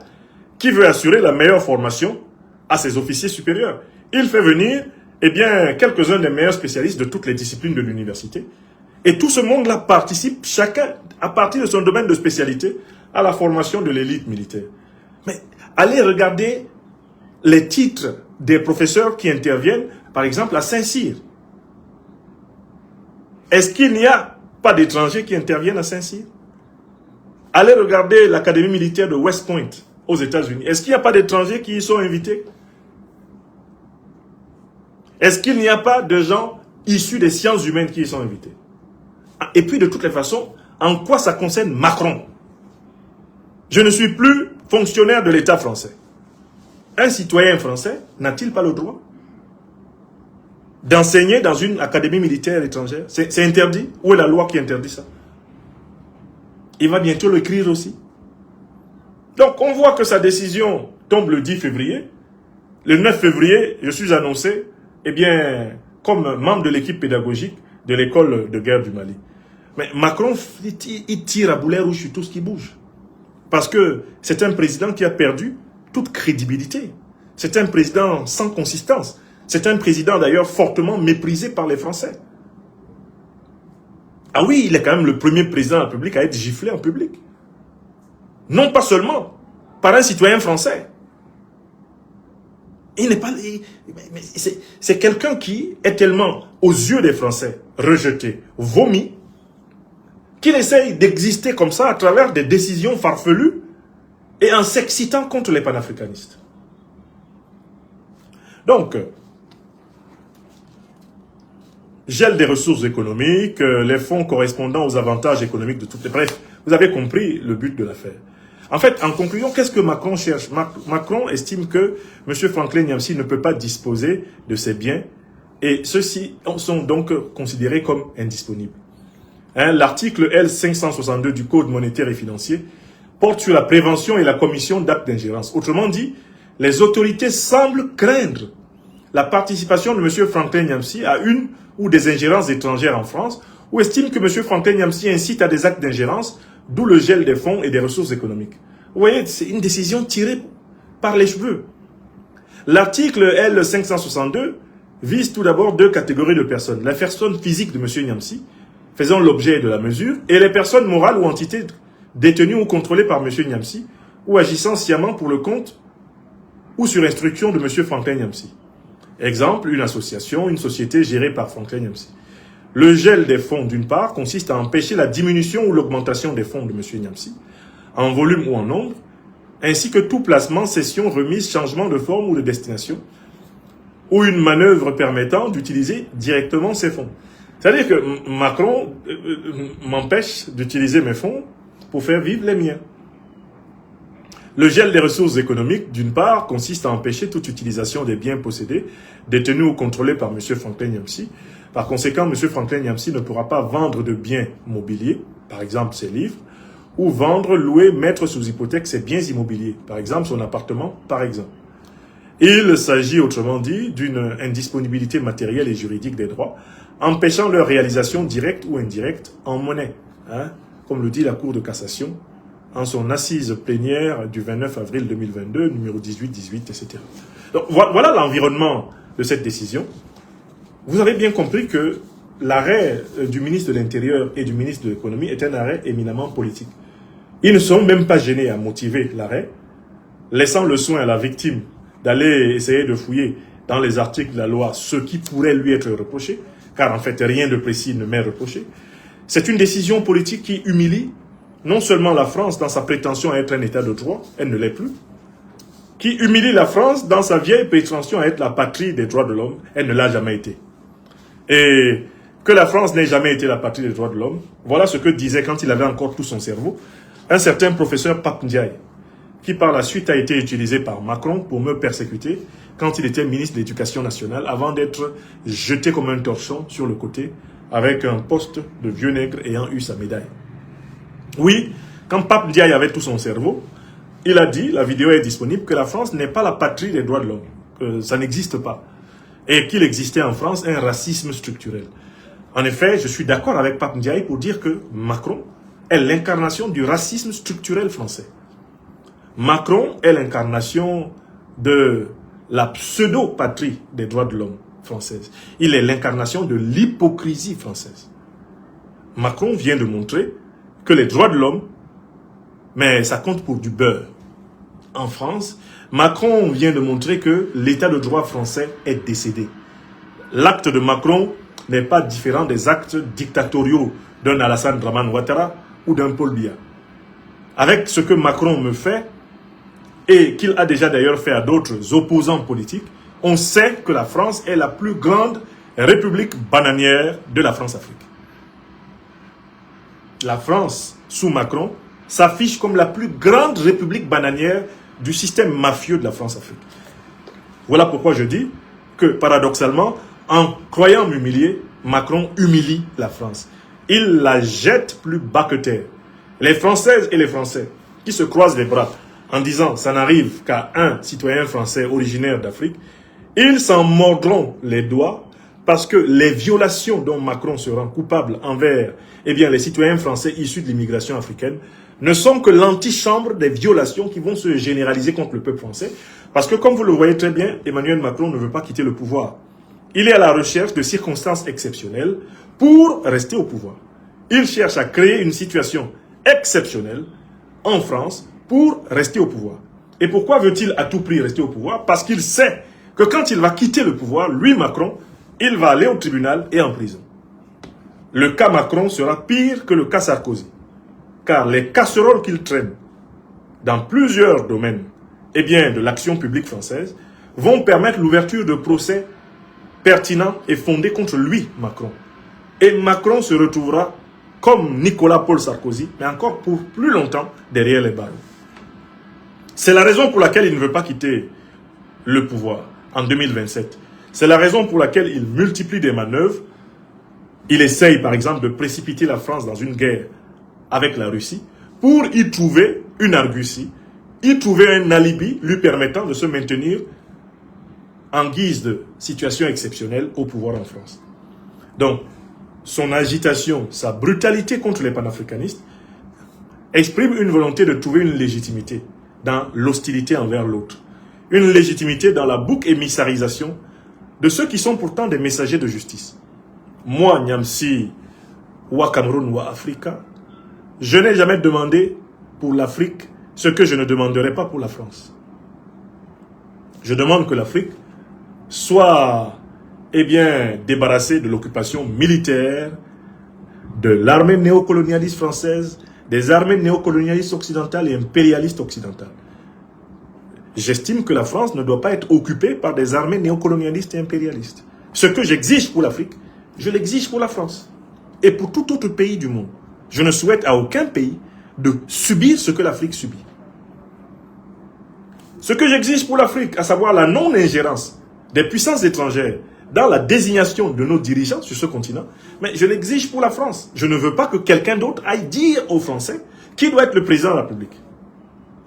[SPEAKER 1] qui veut assurer la meilleure formation à ses officiers supérieurs. Il fait venir quelques-uns des meilleurs spécialistes de toutes les disciplines de l'université. Et tout ce monde-là participe, chacun, à partir de son domaine de spécialité, à la formation de l'élite militaire. Mais allez regarder les titres des professeurs qui interviennent, par exemple, à Saint-Cyr. Est-ce qu'il n'y a pas d'étrangers qui interviennent à Saint-Cyr? Allez regarder l'Académie militaire de West Point, aux États-Unis. Est-ce qu'il n'y a pas d'étrangers qui y sont invités? Est-ce qu'il n'y a pas de gens issus des sciences humaines qui y sont invités? Et puis, de toutes les façons, en quoi ça concerne Macron? Je ne suis plus fonctionnaire de l'État français. Un citoyen français n'a-t-il pas le droit d'enseigner dans une académie militaire étrangère? C'est interdit? Où est la loi qui interdit ça? Il va bientôt l'écrire aussi. Donc, on voit que sa décision tombe le 10 février. Le 9 février, je suis annoncé, comme membre de l'équipe pédagogique de l'école de guerre du Mali. Mais Macron, il tire à boulet rouge sur tout ce qui bouge. Parce que c'est un président qui a perdu toute crédibilité. C'est un président sans consistance. C'est un président d'ailleurs fortement méprisé par les Français. Ah oui, il est quand même le premier président de la République à être giflé en public. Non pas seulement par un citoyen français. Il n'est pas... C'est quelqu'un qui est tellement, aux yeux des Français, rejeté, vomi, qu'il essaye d'exister comme ça à travers des décisions farfelues et en s'excitant contre les panafricanistes. Donc, gel des ressources économiques, les fonds correspondant aux avantages économiques de toutes les... Bref, vous avez compris le but de l'affaire. En fait, en conclusion, qu'est-ce que Macron cherche? Macron estime que M. Franklin Nyamsi ne peut pas disposer de ses biens et ceux-ci sont donc considérés comme indisponibles. L'article L562 du Code monétaire et financier porte sur la prévention et la commission d'actes d'ingérence. Autrement dit, les autorités semblent craindre la participation de M. Franklin Nyamsi à une ou des ingérences étrangères en France, ou estiment que M. Franklin Nyamsi incite à des actes d'ingérence, d'où le gel des fonds et des ressources économiques. Vous voyez, c'est une décision tirée par les cheveux. L'article L562 vise tout d'abord deux catégories de personnes. La personne physique de M. Nyamsi, faisant l'objet de la mesure, et les personnes morales ou entités détenues ou contrôlées par M. Nyamsi, ou agissant sciemment pour le compte ou sur instruction de M. Franklin Nyamsi. Exemple, une association, une société gérée par Franklin Nyamsi. Le gel des fonds, d'une part, consiste à empêcher la diminution ou l'augmentation des fonds de M. Nyamsi, en volume ou en nombre, ainsi que tout placement, cession, remise, changement de forme ou de destination, ou une manœuvre permettant d'utiliser directement ces fonds. C'est-à-dire que Macron m'empêche d'utiliser mes fonds pour faire vivre les miens. Le gel des ressources économiques, d'une part, consiste à empêcher toute utilisation des biens possédés, détenus ou contrôlés par M. Franklin Nyamsi. Par conséquent, M. Franklin Nyamsi ne pourra pas vendre de biens mobiliers, par exemple ses livres, ou vendre, louer, mettre sous hypothèque ses biens immobiliers, par exemple son appartement, par exemple. Il s'agit, autrement dit, d'une indisponibilité matérielle et juridique des droits, empêchant leur réalisation directe ou indirecte en monnaie, comme le dit la Cour de cassation en son assise plénière du 29 avril 2022, numéro 18, etc. Donc, voilà l'environnement de cette décision. Vous avez bien compris que l'arrêt du ministre de l'Intérieur et du ministre de l'Économie est un arrêt éminemment politique. Ils ne sont même pas gênés à motiver l'arrêt, laissant le soin à la victime d'aller essayer de fouiller dans les articles de la loi ce qui pourrait lui être reproché, car en fait rien de précis ne m'est reproché. C'est une décision politique qui humilie non seulement la France dans sa prétention à être un état de droit, elle ne l'est plus, qui humilie la France dans sa vieille prétention à être la patrie des droits de l'homme, elle ne l'a jamais été. Et que la France n'ait jamais été la patrie des droits de l'homme, voilà ce que disait quand il avait encore tout son cerveau, un certain professeur Pape Ndiaye, qui par la suite a été utilisé par Macron pour me persécuter quand il était ministre de l'Éducation nationale, avant d'être jeté comme un torchon sur le côté, avec un poste de vieux nègre ayant eu sa médaille. Oui, quand Pape Ndiaye avait tout son cerveau, il a dit, la vidéo est disponible, que la France n'est pas la patrie des droits de l'homme, que ça n'existe pas, et qu'il existait en France un racisme structurel. En effet, je suis d'accord avec Pape Ndiaye pour dire que Macron est l'incarnation du racisme structurel français. Macron est l'incarnation de la pseudo-patrie des droits de l'homme française. Il est l'incarnation de l'hypocrisie française. Macron vient de montrer que les droits de l'homme, mais ça compte pour du beurre. En France, Macron vient de montrer que l'état de droit français est décédé. L'acte de Macron n'est pas différent des actes dictatoriaux d'un Alassane Dramane Ouattara ou d'un Paul Biya. Avec ce que Macron me fait, et qu'il a déjà d'ailleurs fait à d'autres opposants politiques, on sait que la France est la plus grande république bananière de la France-Afrique. La France, sous Macron, s'affiche comme la plus grande république bananière du système mafieux de la France-Afrique. Voilà pourquoi je dis que, paradoxalement, en croyant m'humilier, Macron humilie la France. Il la jette plus bas que terre. Les Françaises et les Français qui se croisent les bras en disant « ça n'arrive qu'à un citoyen français originaire d'Afrique », ils s'en mordront les doigts parce que les violations dont Macron se rend coupable envers les citoyens français issus de l'immigration africaine ne sont que l'antichambre des violations qui vont se généraliser contre le peuple français. Parce que comme vous le voyez très bien, Emmanuel Macron ne veut pas quitter le pouvoir. Il est à la recherche de circonstances exceptionnelles pour rester au pouvoir. il cherche à créer une situation exceptionnelle en France pour rester au pouvoir. Et pourquoi veut-il à tout prix rester au pouvoir? Parce qu'il sait que quand il va quitter le pouvoir, lui, Macron, il va aller au tribunal et en prison. Le cas Macron sera pire que le cas Sarkozy. Car les casseroles qu'il traîne dans plusieurs domaines eh bien, de l'action publique française vont permettre l'ouverture de procès pertinents et fondés contre lui, Macron. Et Macron se retrouvera comme Nicolas Paul Sarkozy, mais encore pour plus longtemps derrière les barreaux. C'est la raison pour laquelle il ne veut pas quitter le pouvoir en 2027. C'est la raison pour laquelle il multiplie des manœuvres. Il essaye par exemple de précipiter la France dans une guerre avec la Russie pour y trouver une argutie, y trouver un alibi lui permettant de se maintenir en guise de situation exceptionnelle au pouvoir en France. Donc, son agitation, sa brutalité contre les panafricanistes exprime une volonté de trouver une légitimité dans l'hostilité envers l'autre. Une légitimité dans la bouc émissarisation de ceux qui sont pourtant des messagers de justice. Moi, Nyamsi, ou à Cameroun ou à Africa, je n'ai jamais demandé pour l'Afrique ce que je ne demanderai pas pour la France. Je demande que l'Afrique soit eh bien, débarrassée de l'occupation militaire, de l'armée néocolonialiste française, des armées néocolonialistes occidentales et impérialistes occidentales. J'estime que la France ne doit pas être occupée par des armées néocolonialistes et impérialistes. Ce que j'exige pour l'Afrique, je l'exige pour la France. Et pour tout autre pays du monde. Je ne souhaite à aucun pays de subir ce que l'Afrique subit. Ce que j'exige pour l'Afrique, à savoir la non-ingérence des puissances étrangères dans la désignation de nos dirigeants sur ce continent, mais je l'exige pour la France. Je ne veux pas que quelqu'un d'autre aille dire aux Français qui doit être le président de la République.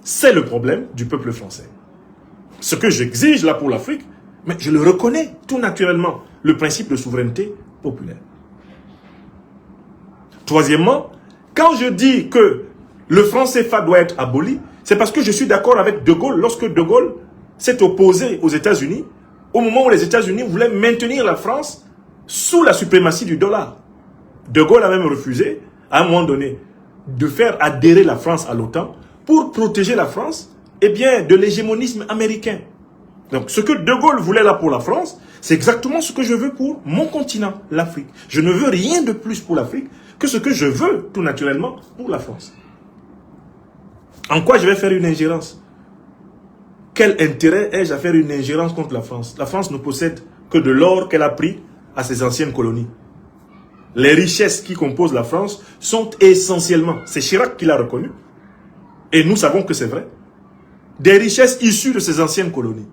[SPEAKER 1] C'est le problème du peuple français. Ce que j'exige là pour l'Afrique, mais je le reconnais tout naturellement, le principe de souveraineté populaire. Troisièmement, quand je dis que le franc CFA doit être aboli, c'est parce que je suis d'accord avec De Gaulle lorsque De Gaulle s'est opposé aux États-Unis au moment où les États-Unis voulaient maintenir la France sous la suprématie du dollar. De Gaulle a même refusé, à un moment donné, de faire adhérer la France à l'OTAN pour protéger la France eh bien, de l'hégémonisme américain. Donc, ce que De Gaulle voulait là pour la France, c'est exactement ce que je veux pour mon continent, l'Afrique. Je ne veux rien de plus pour l'Afrique que ce que je veux, tout naturellement, pour la France. En quoi je vais faire une ingérence? Quel intérêt ai-je à faire une ingérence contre la France? La France ne possède que de l'or qu'elle a pris à ses anciennes colonies. Les richesses qui composent la France sont essentiellement, c'est Chirac qui l'a reconnu, et nous savons que c'est vrai, des richesses issues de ces anciennes colonies.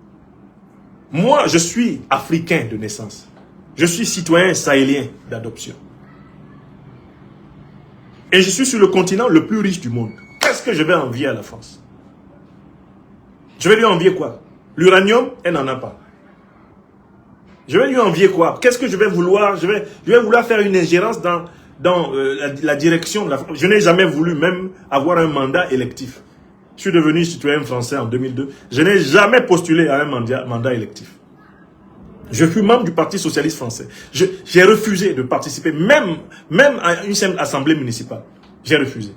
[SPEAKER 1] Moi, je suis africain de naissance. Je suis citoyen sahélien d'adoption. Et je suis sur le continent le plus riche du monde. Qu'est-ce que je vais envier à la France? Je vais lui envier quoi? L'uranium, elle n'en a pas. Je vais lui envier quoi? Qu'est-ce que je vais vouloir? Je vais vouloir faire une ingérence dans la direction de la France. Je n'ai jamais voulu même avoir un mandat électif. Je suis devenu citoyen français en 2002. Je n'ai jamais postulé à un mandat électif. Je fus membre du Parti socialiste français. J'ai refusé de participer, même à une simple assemblée municipale. J'ai refusé.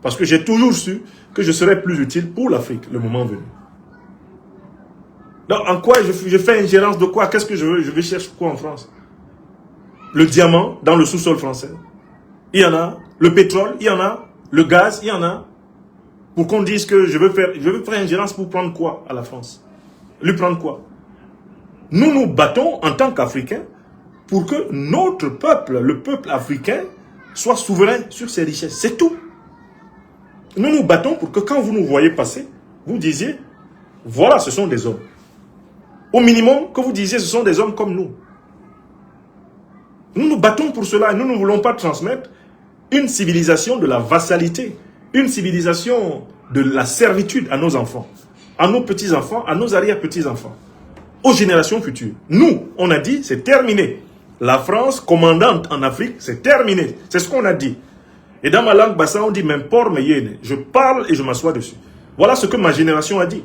[SPEAKER 1] Parce que j'ai toujours su que je serais plus utile pour l'Afrique, le moment venu. Donc, en quoi je fais ingérence de quoi? Qu'est-ce que je veux? Je vais chercher quoi en France? Le diamant dans le sous-sol français. Il y en a. Le pétrole, il y en a. Le gaz, il y en a. Pour qu'on dise que je veux faire ingérence pour prendre quoi à la France? Lui prendre quoi? Nous nous battons en tant qu'Africains pour que notre peuple, le peuple africain, soit souverain sur ses richesses. C'est tout. Nous nous battons pour que quand vous nous voyez passer, vous disiez, voilà, ce sont des hommes. Au minimum, que vous disiez, ce sont des hommes comme nous. Nous nous battons pour cela et nous ne voulons pas transmettre une civilisation de la vassalité, une civilisation de la servitude à nos enfants, à nos petits-enfants, à nos arrière-petits-enfants, aux générations futures. Nous, on a dit, c'est terminé. La France commandante en Afrique, c'est terminé. C'est ce qu'on a dit. Et dans ma langue bassa, on dit même por meyene. Je parle et je m'assois dessus. Voilà ce que ma génération a dit.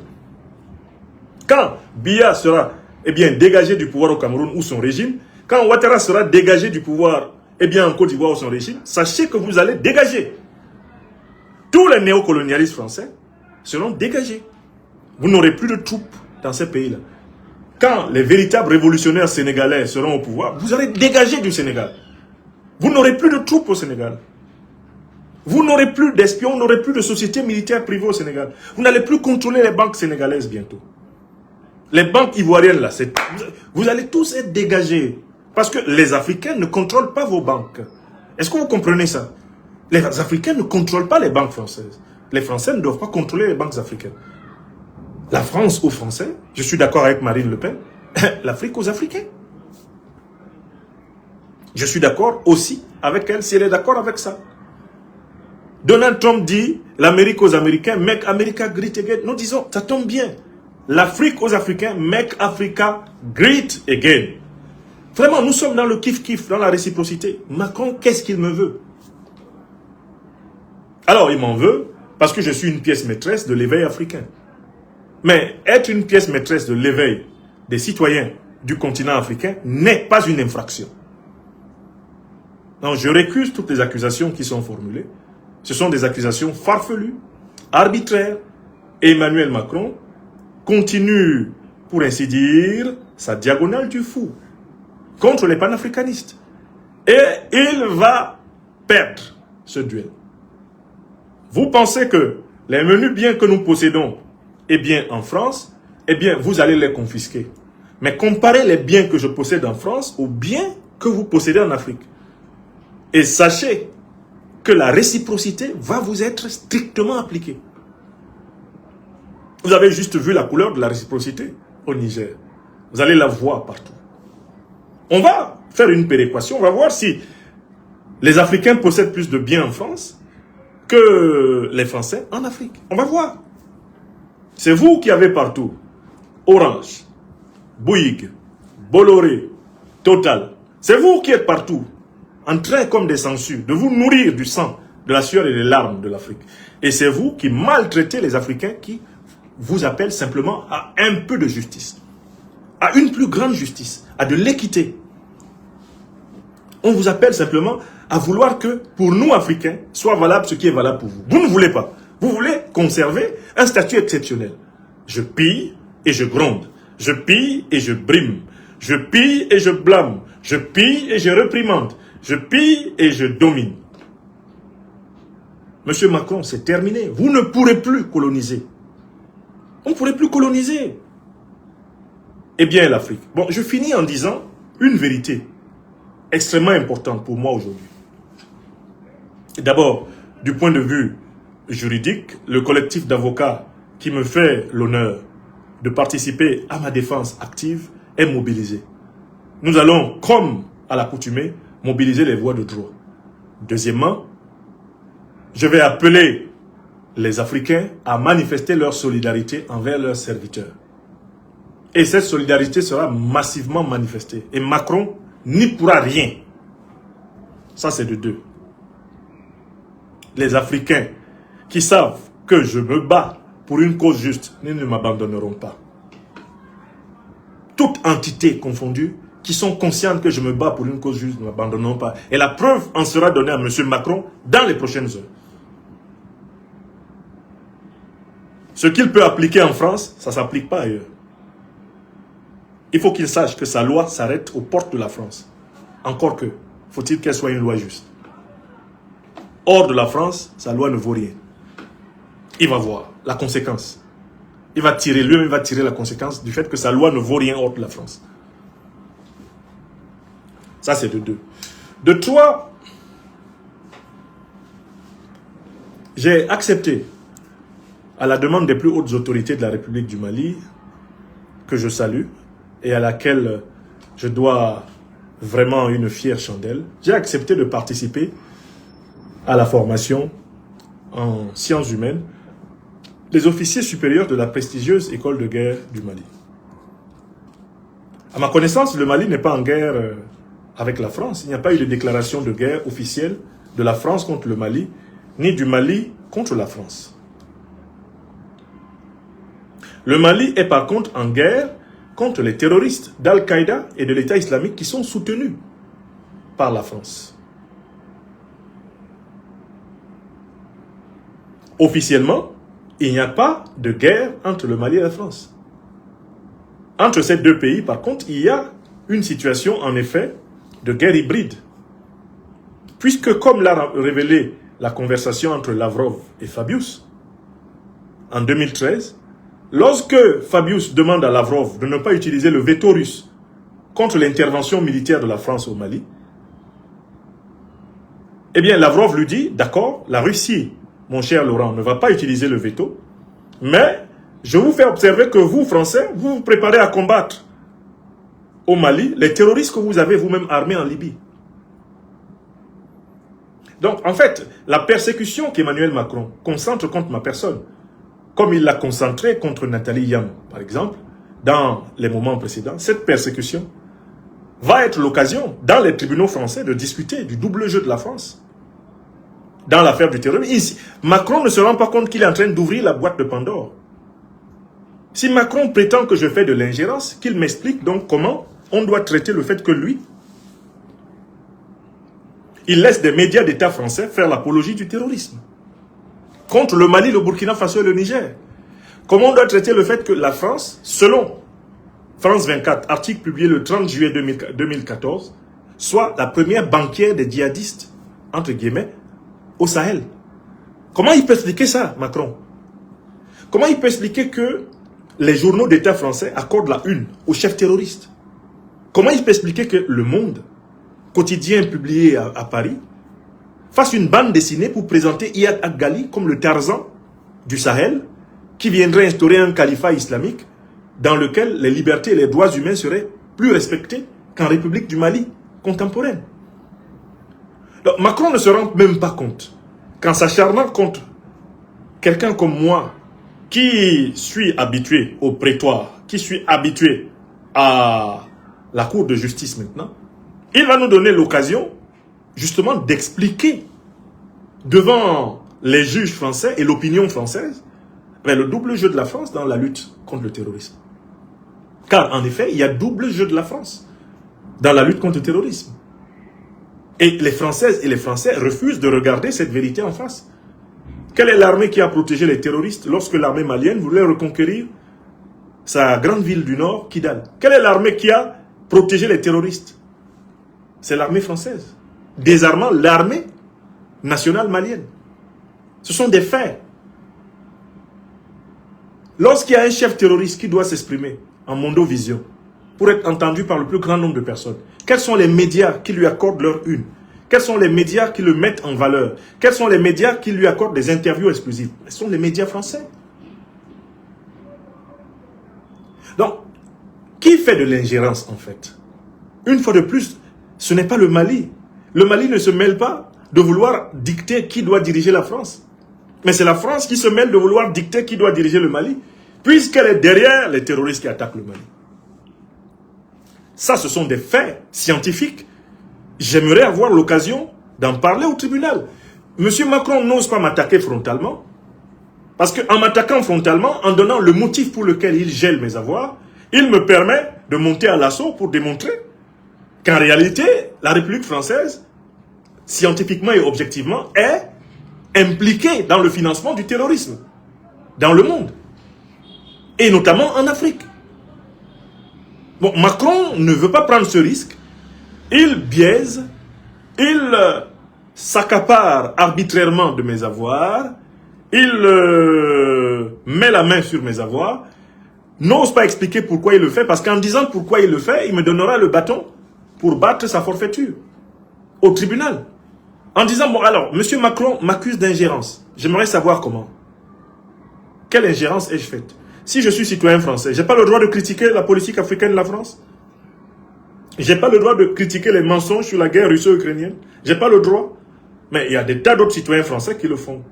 [SPEAKER 1] Quand Biya sera dégagé du pouvoir au Cameroun ou son régime, quand Ouattara sera dégagé du pouvoir eh bien en Côte d'Ivoire ou son régime, sachez que vous allez dégager. Tous les néocolonialistes français seront dégagés. Vous n'aurez plus de troupes dans ces pays-là. Quand les véritables révolutionnaires sénégalais seront au pouvoir, vous allez dégager du Sénégal. Vous n'aurez plus de troupes au Sénégal. Vous n'aurez plus d'espions, vous n'aurez plus de sociétés militaires privées au Sénégal. Vous n'allez plus contrôler les banques sénégalaises bientôt. Les banques ivoiriennes, là, vous allez tous être dégagés. Parce que les Africains ne contrôlent pas vos banques. Est-ce que vous comprenez ça? Les Africains ne contrôlent pas les banques françaises. Les Français ne doivent pas contrôler les banques africaines. La France aux Français, je suis d'accord avec Marine Le Pen, l'Afrique aux Africains. Je suis d'accord aussi avec elle si elle est d'accord avec ça. Donald Trump dit l'Amérique aux Américains, make America great again. Nous disons, ça tombe bien. L'Afrique aux Africains, make Africa great again. Vraiment, nous sommes dans le kiff-kiff, dans la réciprocité. Macron, qu'est-ce qu'il me veut? Alors, il m'en veut parce que je suis une pièce maîtresse de l'éveil africain. Mais être une pièce maîtresse de l'éveil des citoyens du continent africain n'est pas une infraction. Donc, je récuse toutes les accusations qui sont formulées. Ce sont des accusations farfelues, arbitraires. Emmanuel Macron continue, pour ainsi dire, sa diagonale du fou contre les panafricanistes. Et il va perdre ce duel. Vous pensez que les menus biens que nous possédons, eh bien, en France, eh bien, vous allez les confisquer. Mais comparez les biens que je possède en France aux biens que vous possédez en Afrique. Et sachez que la réciprocité va vous être strictement appliquée. Vous avez juste vu la couleur de la réciprocité au Niger. Vous allez la voir partout. On va faire une péréquation. On va voir si les Africains possèdent plus de biens en France que les Français en Afrique. On va voir. C'est vous qui avez partout Orange, Bouygues, Bolloré, Total. C'est vous qui êtes partout, en train comme des sangsues, de vous nourrir du sang, de la sueur et des larmes de l'Afrique. Et c'est vous qui maltraitez les Africains qui vous appellent simplement à un peu de justice, à une plus grande justice, à de l'équité. On vous appelle simplement à vouloir que, pour nous Africains, soit valable ce qui est valable pour vous. Vous ne voulez pas. Vous voulez conserver un statut exceptionnel. Je pille et je gronde. Je pille et je brime. Je pille et je blâme. Je pille et je réprimande. Je pille et je domine. Monsieur Macron, c'est terminé. Vous ne pourrez plus coloniser. On ne pourrait plus coloniser. Eh bien, l'Afrique. Bon, je finis en disant une vérité extrêmement importante pour moi aujourd'hui. D'abord, du point de vue juridique, le collectif d'avocats qui me fait l'honneur de participer à ma défense active est mobilisé. Nous allons, comme à l'accoutumée, mobiliser les voies de droit. Deuxièmement, je vais appeler les Africains à manifester leur solidarité envers leurs serviteurs. Et cette solidarité sera massivement manifestée. Et Macron n'y pourra rien. Ça, c'est de deux. Les Africains qui savent que je me bats pour une cause juste, ils ne m'abandonneront pas. Toute entité confondue, qui sont conscientes que je me bats pour une cause juste, ne m'abandonneront pas. Et la preuve en sera donnée à M. Macron dans les prochaines heures. Ce qu'il peut appliquer en France, ça ne s'applique pas ailleurs. Il faut qu'il sache que sa loi s'arrête aux portes de la France. Encore que, faut-il qu'elle soit une loi juste. Hors de la France, sa loi ne vaut rien. Il va voir la conséquence. Il va tirer, lui-même va tirer la conséquence du fait que sa loi ne vaut rien hors de la France. Ça, c'est de deux. De trois, j'ai accepté, à la demande des plus hautes autorités de la République du Mali, que je salue, et à laquelle je dois vraiment une fière chandelle, j'ai accepté de participer à la formation en sciences humaines des officiers supérieurs de la prestigieuse école de guerre du Mali. À ma connaissance, le Mali n'est pas en guerre avec la France. Il n'y a pas eu de déclaration de guerre officielle de la France contre le Mali, ni du Mali contre la France. Le Mali est par contre en guerre contre les terroristes d'Al-Qaïda et de l'État islamique qui sont soutenus par la France. officiellement, il n'y a pas de guerre entre le Mali et la France. Entre ces deux pays, par contre, il y a une situation, en effet, de guerre hybride. Puisque, comme l'a révélé la conversation entre Lavrov et Fabius, en 2013, lorsque Fabius demande à Lavrov de ne pas utiliser le veto russe contre l'intervention militaire de la France au Mali, eh bien, Lavrov lui dit, d'accord, la Russie, mon cher Laurent, ne va pas utiliser le veto, mais je vous fais observer que vous, Français, vous vous préparez à combattre au Mali les terroristes que vous avez vous-même armés en Libye. Donc, en fait, la persécution qu'Emmanuel Macron concentre contre ma personne, comme il l'a concentré contre Nathalie Yam, par exemple, dans les moments précédents, cette persécution va être l'occasion, dans les tribunaux français, de discuter du double jeu de la France. Dans l'affaire du terrorisme, ici, Macron ne se rend pas compte qu'il est en train d'ouvrir la boîte de Pandore. Si Macron prétend que je fais de l'ingérence, qu'il m'explique donc comment on doit traiter le fait que lui, il laisse des médias d'État français faire l'apologie du terrorisme. Contre le Mali, le Burkina Faso et le Niger. Comment on doit traiter le fait que la France, selon France 24, article publié le 30 juillet 2014, soit la première banquière des djihadistes, entre guillemets, au Sahel. Comment il peut expliquer ça, Macron? Comment il peut expliquer que les journaux d'État français accordent la une aux chefs terroristes? Comment il peut expliquer que Le Monde, quotidien publié à Paris, fasse une bande dessinée pour présenter Iyad Ghali comme le Tarzan du Sahel, qui viendrait instaurer un califat islamique dans lequel les libertés et les droits humains seraient plus respectés qu'en République du Mali contemporaine? Donc, Macron ne se rend même pas compte qu'en s'acharnant contre quelqu'un comme moi, qui suis habitué au prétoire, qui suis habitué à la Cour de justice maintenant, il va nous donner l'occasion justement d'expliquer devant les juges français et l'opinion française le double jeu de la France dans la lutte contre le terrorisme. Car en effet, il y a double jeu de la France dans la lutte contre le terrorisme. Et les Françaises et les Français refusent de regarder cette vérité en face. Quelle est l'armée qui a protégé les terroristes lorsque l'armée malienne voulait reconquérir sa grande ville du Nord, Kidal? Quelle est l'armée qui a protégé les terroristes? C'est l'armée française, désarmant l'armée nationale malienne. Ce sont des faits. Lorsqu'il y a un chef terroriste qui doit s'exprimer en mondovision pour être entendu par le plus grand nombre de personnes, quels sont les médias qui lui accordent leur une? Quels sont les médias qui le mettent en valeur? Quels sont les médias qui lui accordent des interviews exclusives? Ce sont les médias français. Donc, qui fait de l'ingérence en fait? Une fois de plus, ce n'est pas le Mali. Le Mali ne se mêle pas de vouloir dicter qui doit diriger la France. Mais c'est la France qui se mêle de vouloir dicter qui doit diriger le Mali, puisqu'elle est derrière les terroristes qui attaquent le Mali. Ça, ce sont des faits scientifiques. J'aimerais avoir l'occasion d'en parler au tribunal. Monsieur Macron n'ose pas m'attaquer frontalement, parce qu'en m'attaquant frontalement, en donnant le motif pour lequel il gèle mes avoirs, il me permet de monter à l'assaut pour démontrer qu'en réalité, la République française, scientifiquement et objectivement, est impliquée dans le financement du terrorisme dans le monde, et notamment en Afrique. Bon, Macron ne veut pas prendre ce risque. Il biaise, il s'accapare arbitrairement de mes avoirs, il met la main sur mes avoirs, n'ose pas expliquer pourquoi il le fait, parce qu'en disant pourquoi il le fait, il me donnera le bâton pour battre sa forfaiture au tribunal. En disant, bon alors, monsieur Macron m'accuse d'ingérence. J'aimerais savoir comment. Quelle ingérence ai-je faite? Si je suis citoyen français, je n'ai pas le droit de critiquer la politique africaine de la France? Je n'ai pas le droit de critiquer les mensonges sur la guerre russo-ukrainienne? Je n'ai pas le droit? Mais il y a des tas d'autres citoyens français qui le font.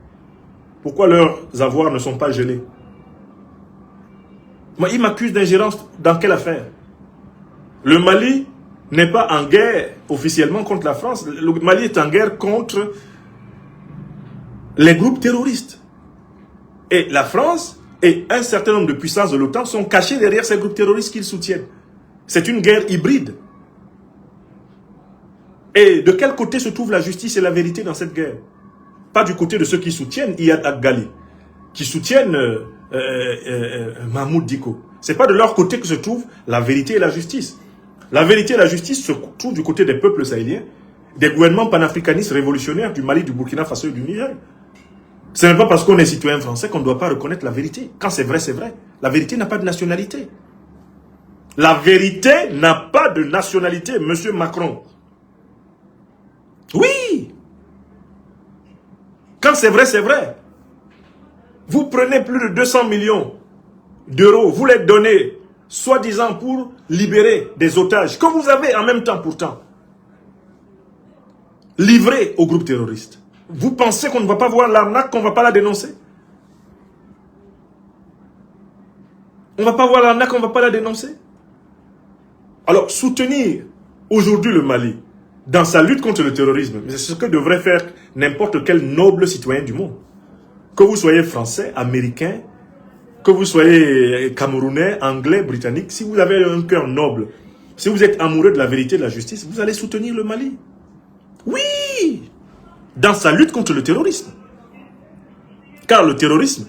[SPEAKER 1] Pourquoi leurs avoirs ne sont pas gelés? Moi, il m'accuse d'ingérence dans quelle affaire? Le Mali n'est pas en guerre officiellement contre la France. Le Mali est en guerre contre les groupes terroristes. Et la France et un certain nombre de puissances de l'OTAN sont cachés derrière ces groupes terroristes qu'ils soutiennent. C'est une guerre hybride. Et de quel côté se trouve la justice et la vérité dans cette guerre? pas du côté de ceux qui soutiennent Iyad Aghali, qui soutiennent Mahmoud Dicko. Ce n'est pas de leur côté que se trouve la vérité et la justice. La vérité et la justice se trouvent du côté des peuples sahéliens, des gouvernements panafricanistes révolutionnaires du Mali, du Burkina Faso et du Niger. Ce n'est pas parce qu'on est citoyen français qu'on ne doit pas reconnaître la vérité. Quand c'est vrai, c'est vrai. La vérité n'a pas de nationalité. La vérité n'a pas de nationalité, monsieur Macron. Oui! Quand c'est vrai, c'est vrai. Vous prenez plus de 200 millions d'euros, vous les donnez, soi-disant pour libérer des otages, que vous avez en même temps pourtant livrés au groupe terroriste. Vous pensez qu'on ne va pas voir l'arnaque, qu'on ne va pas la dénoncer? On ne va pas voir l'arnaque, on ne va pas la dénoncer? Alors, soutenir aujourd'hui le Mali dans sa lutte contre le terrorisme, c'est ce que devrait faire n'importe quel noble citoyen du monde. Que vous soyez français, américain, que vous soyez camerounais, anglais, britannique, si vous avez un cœur noble, si vous êtes amoureux de la vérité et de la justice, vous allez soutenir le Mali. Oui! Dans sa lutte contre le terrorisme. Car le terrorisme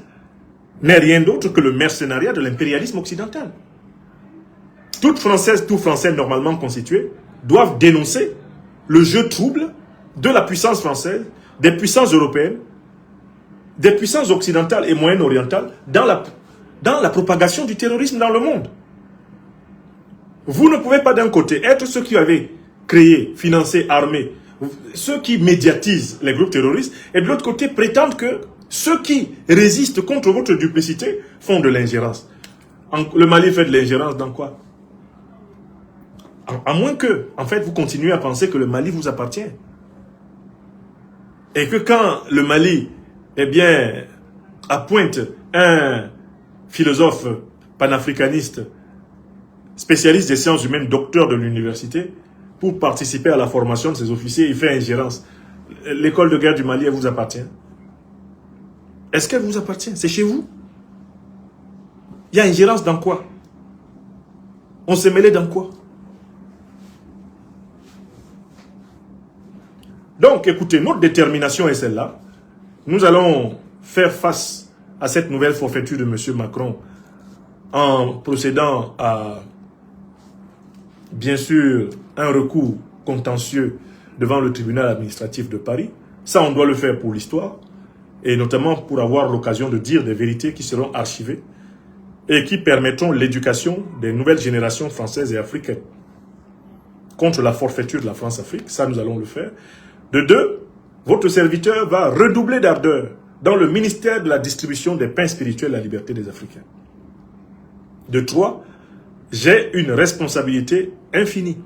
[SPEAKER 1] n'est rien d'autre que le mercenariat de l'impérialisme occidental. Toute Française, tout Français normalement constitué doivent dénoncer le jeu trouble de la puissance française, des puissances européennes, des puissances occidentales et moyen-orientales dans la propagation du terrorisme dans le monde. Vous ne pouvez pas d'un côté être ceux qui avaient créé, financé, armé, ceux qui médiatisent les groupes terroristes, et de l'autre côté prétendre que ceux qui résistent contre votre duplicité font de l'ingérence. Le Mali fait de l'ingérence dans quoi? À moins que, en fait, vous continuez à penser que le Mali vous appartient. Et que quand le Mali, eh bien, appointe un philosophe panafricaniste, spécialiste des sciences humaines, docteur de l'université, pour participer à la formation de ses officiers, il fait ingérence. L'école de guerre du Mali, elle vous appartient? Est-ce qu'elle vous appartient? C'est chez vous? Il y a ingérence dans quoi? On s'est mêlé dans quoi? Donc, écoutez, notre détermination est celle-là. Nous allons faire face à cette nouvelle forfaiture de M. Macron en procédant à, bien sûr, un recours contentieux devant le tribunal administratif de Paris. Ça, on doit le faire pour l'histoire, et notamment pour avoir l'occasion de dire des vérités qui seront archivées et qui permettront l'éducation des nouvelles générations françaises et africaines contre la forfaiture de la France-Afrique. Ça, nous allons le faire. De deux, votre serviteur va redoubler d'ardeur dans le ministère de la distribution des pains spirituels à la liberté des Africains. De trois, j'ai une responsabilité infinie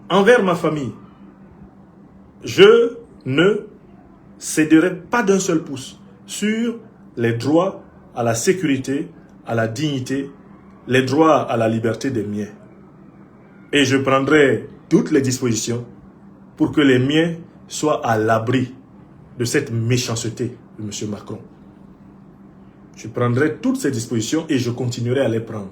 [SPEAKER 1] envers ma famille. Je ne céderai pas d'un seul pouce sur les droits à la sécurité, à la dignité, les droits à la liberté des miens. Et je prendrai toutes les dispositions pour que les miens soient à l'abri de cette méchanceté de M. Macron. Je prendrai toutes ces dispositions et je continuerai à les prendre.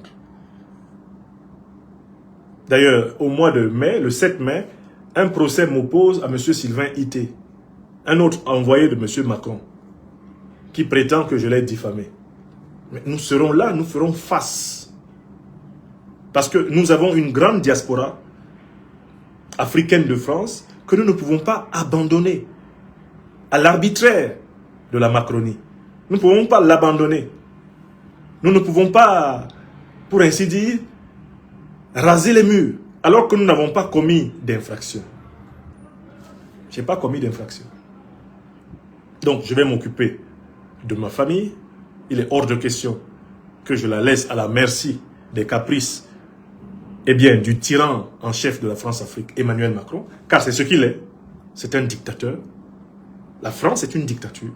[SPEAKER 1] D'ailleurs, au mois de mai, le 7 mai, un procès m'oppose à M. Sylvain Ité, un autre envoyé de M. Macron, qui prétend que je l'ai diffamé. Mais nous serons là, nous ferons face. Parce que nous avons une grande diaspora africaine de France que nous ne pouvons pas abandonner à l'arbitraire de la Macronie. Nous ne pouvons pas l'abandonner. Nous ne pouvons pas, pour ainsi dire, raser les murs, alors que nous n'avons pas commis d'infraction. Je n'ai pas commis d'infraction. Donc, je vais m'occuper de ma famille. Il est hors de question que je la laisse à la merci des caprices du tyran en chef de la France-Afrique, Emmanuel Macron, car c'est ce qu'il est. C'est un dictateur. La France est une dictature.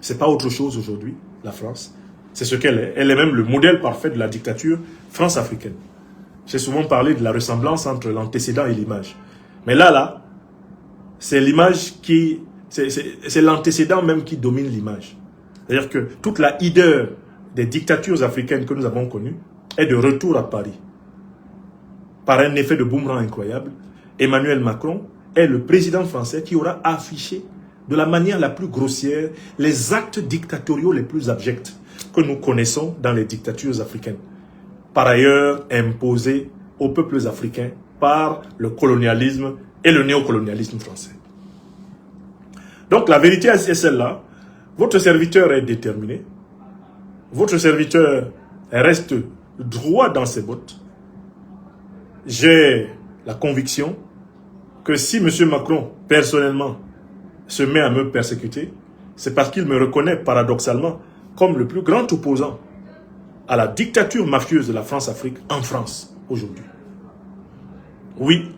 [SPEAKER 1] Ce n'est pas autre chose aujourd'hui, la France. C'est ce qu'elle est. Elle est même le modèle parfait de la dictature france-africaine. J'ai souvent parlé de la ressemblance entre l'antécédent et l'image. Mais là, c'est l'image qui... C'est l'antécédent même qui domine l'image. C'est-à-dire que toute la hideur des dictatures africaines que nous avons connues est de retour à Paris. Par un effet de boomerang incroyable, Emmanuel Macron est le président français qui aura affiché de la manière la plus grossière les actes dictatoriaux les plus abjects que nous connaissons dans les dictatures africaines, par ailleurs imposées aux peuples africains par le colonialisme et le néocolonialisme français. Donc la vérité est celle-là. Votre serviteur est déterminé. Votre serviteur reste droit dans ses bottes. J'ai la conviction que si M. Macron, personnellement, se met à me persécuter, c'est parce qu'il me reconnaît paradoxalement comme le plus grand opposant à la dictature mafieuse de la France-Afrique en France aujourd'hui. Oui,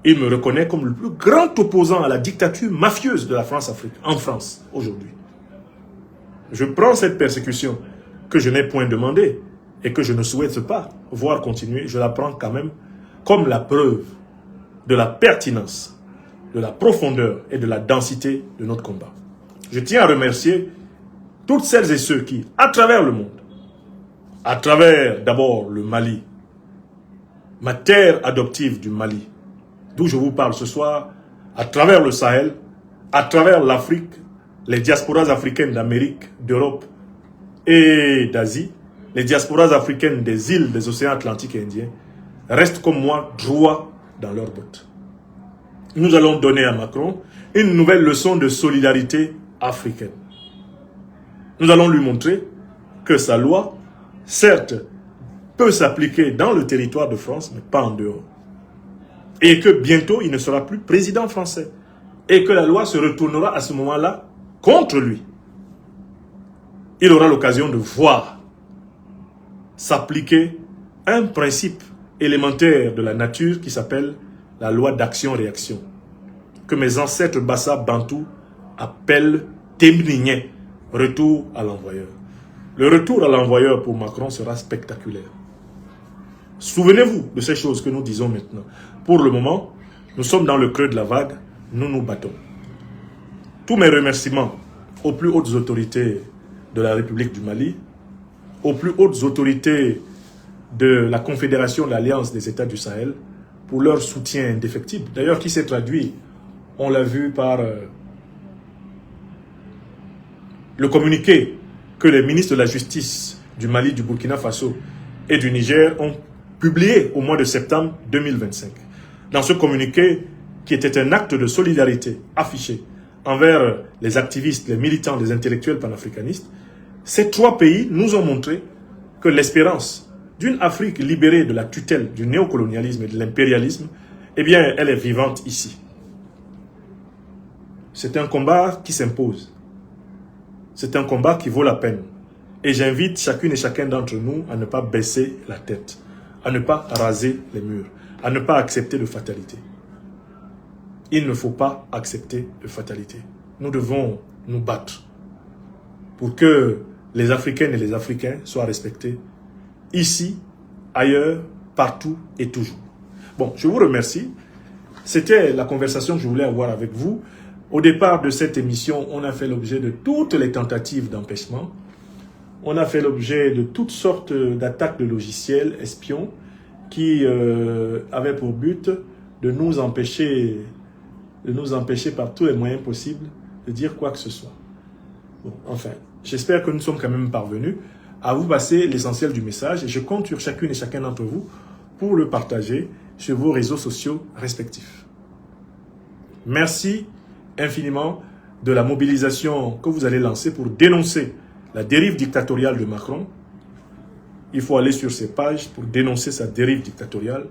[SPEAKER 1] il me reconnaît comme le plus grand opposant à la dictature mafieuse de la France-Afrique en France aujourd'hui. Je prends cette persécution que je n'ai point demandée et que je ne souhaite pas voir continuer, je la prends quand même comme la preuve de la pertinence, de la profondeur et de la densité de notre combat. Je tiens à remercier toutes celles et ceux qui, à travers le monde, à travers d'abord le Mali, ma terre adoptive du Mali, d'où je vous parle ce soir, à travers le Sahel, à travers l'Afrique, les diasporas africaines d'Amérique, d'Europe et d'Asie, les diasporas africaines des îles des océans Atlantique et Indien, restent comme moi droits dans leurs bottes. Nous allons donner à Macron une nouvelle leçon de solidarité africaine. Nous allons lui montrer que sa loi, certes, peut s'appliquer dans le territoire de France, mais pas en dehors. Et que bientôt, il ne sera plus président français. Et que la loi se retournera à ce moment-là contre lui. Il aura l'occasion de voir s'appliquer un principe élémentaire de la nature qui s'appelle la loi d'action-réaction, que mes ancêtres Bassa Bantou appellent Temnigné, retour à l'envoyeur. Le retour à l'envoyeur pour Macron sera spectaculaire. Souvenez-vous de ces choses que nous disons maintenant. Pour le moment, nous sommes dans le creux de la vague, nous nous battons. Tous mes remerciements aux plus hautes autorités de la République du Mali, aux plus hautes autorités de la Confédération de l'Alliance des États du Sahel, pour leur soutien indéfectible. D'ailleurs, qui s'est traduit, on l'a vu par le communiqué que les ministres de la Justice du Mali, du Burkina Faso et du Niger ont publié au mois de septembre 2025. Dans ce communiqué, qui était un acte de solidarité affiché envers les activistes, les militants, les intellectuels panafricanistes, ces trois pays nous ont montré que l'espérance d'une Afrique libérée de la tutelle du néocolonialisme et de l'impérialisme, eh bien, elle est vivante ici. C'est un combat qui s'impose. C'est un combat qui vaut la peine. Et j'invite chacune et chacun d'entre nous à ne pas baisser la tête, à ne pas raser les murs, à ne pas accepter de fatalité. Il ne faut pas accepter de fatalité. Nous devons nous battre pour que les Africaines et les Africains soient respectés ici, ailleurs, partout et toujours. Bon, je vous remercie. C'était la conversation que je voulais avoir avec vous. Au départ de cette émission, on a fait l'objet de toutes les tentatives d'empêchement. On a fait l'objet de toutes sortes d'attaques de logiciels espions qui avaient pour but de nous empêcher par tous les moyens possibles de dire quoi que ce soit. Bon, enfin, j'espère que nous sommes quand même parvenus à vous passer l'essentiel du message et je compte sur chacune et chacun d'entre vous pour le partager sur vos réseaux sociaux respectifs. Merci infiniment de la mobilisation que vous allez lancer pour dénoncer la dérive dictatoriale de Macron. Il faut aller sur ses pages pour dénoncer sa dérive dictatoriale.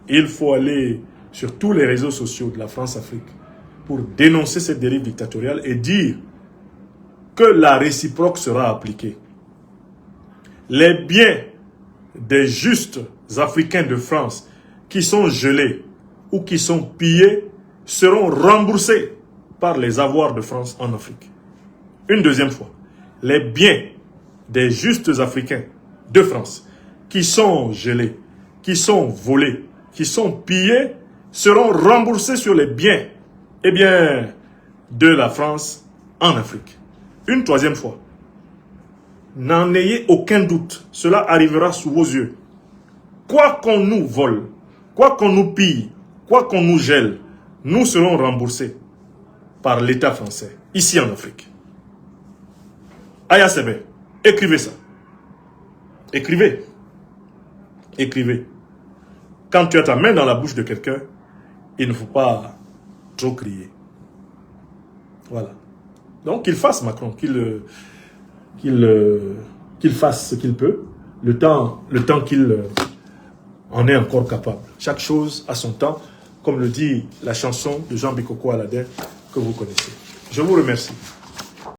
[SPEAKER 1] Il faut aller sur tous les réseaux sociaux de la France-Afrique pour dénoncer cette dérive dictatoriale et dire que la réciproque sera appliquée. Les biens des justes Africains de France qui sont gelés ou qui sont pillés seront remboursés par les avoirs de France en Afrique. Une deuxième fois, les biens des justes Africains de France qui sont gelés, qui sont volés, qui sont pillés, seront remboursés sur les biens de la France en Afrique. Une troisième fois, n'en ayez aucun doute, cela arrivera sous vos yeux. Quoi qu'on nous vole, quoi qu'on nous pille, quoi qu'on nous gèle, nous serons remboursés. par l'État français, ici en Afrique. Aya Sebe, écrivez ça. Écrivez. Écrivez. Quand tu as ta main dans la bouche de quelqu'un, il ne faut pas trop crier. Voilà. Donc qu'il fasse Macron, qu'il fasse ce qu'il peut, le temps qu'il en est encore capable. Chaque chose a son temps, comme le dit la chanson de Jean Bikoko Aladin que vous connaissez. Je vous remercie.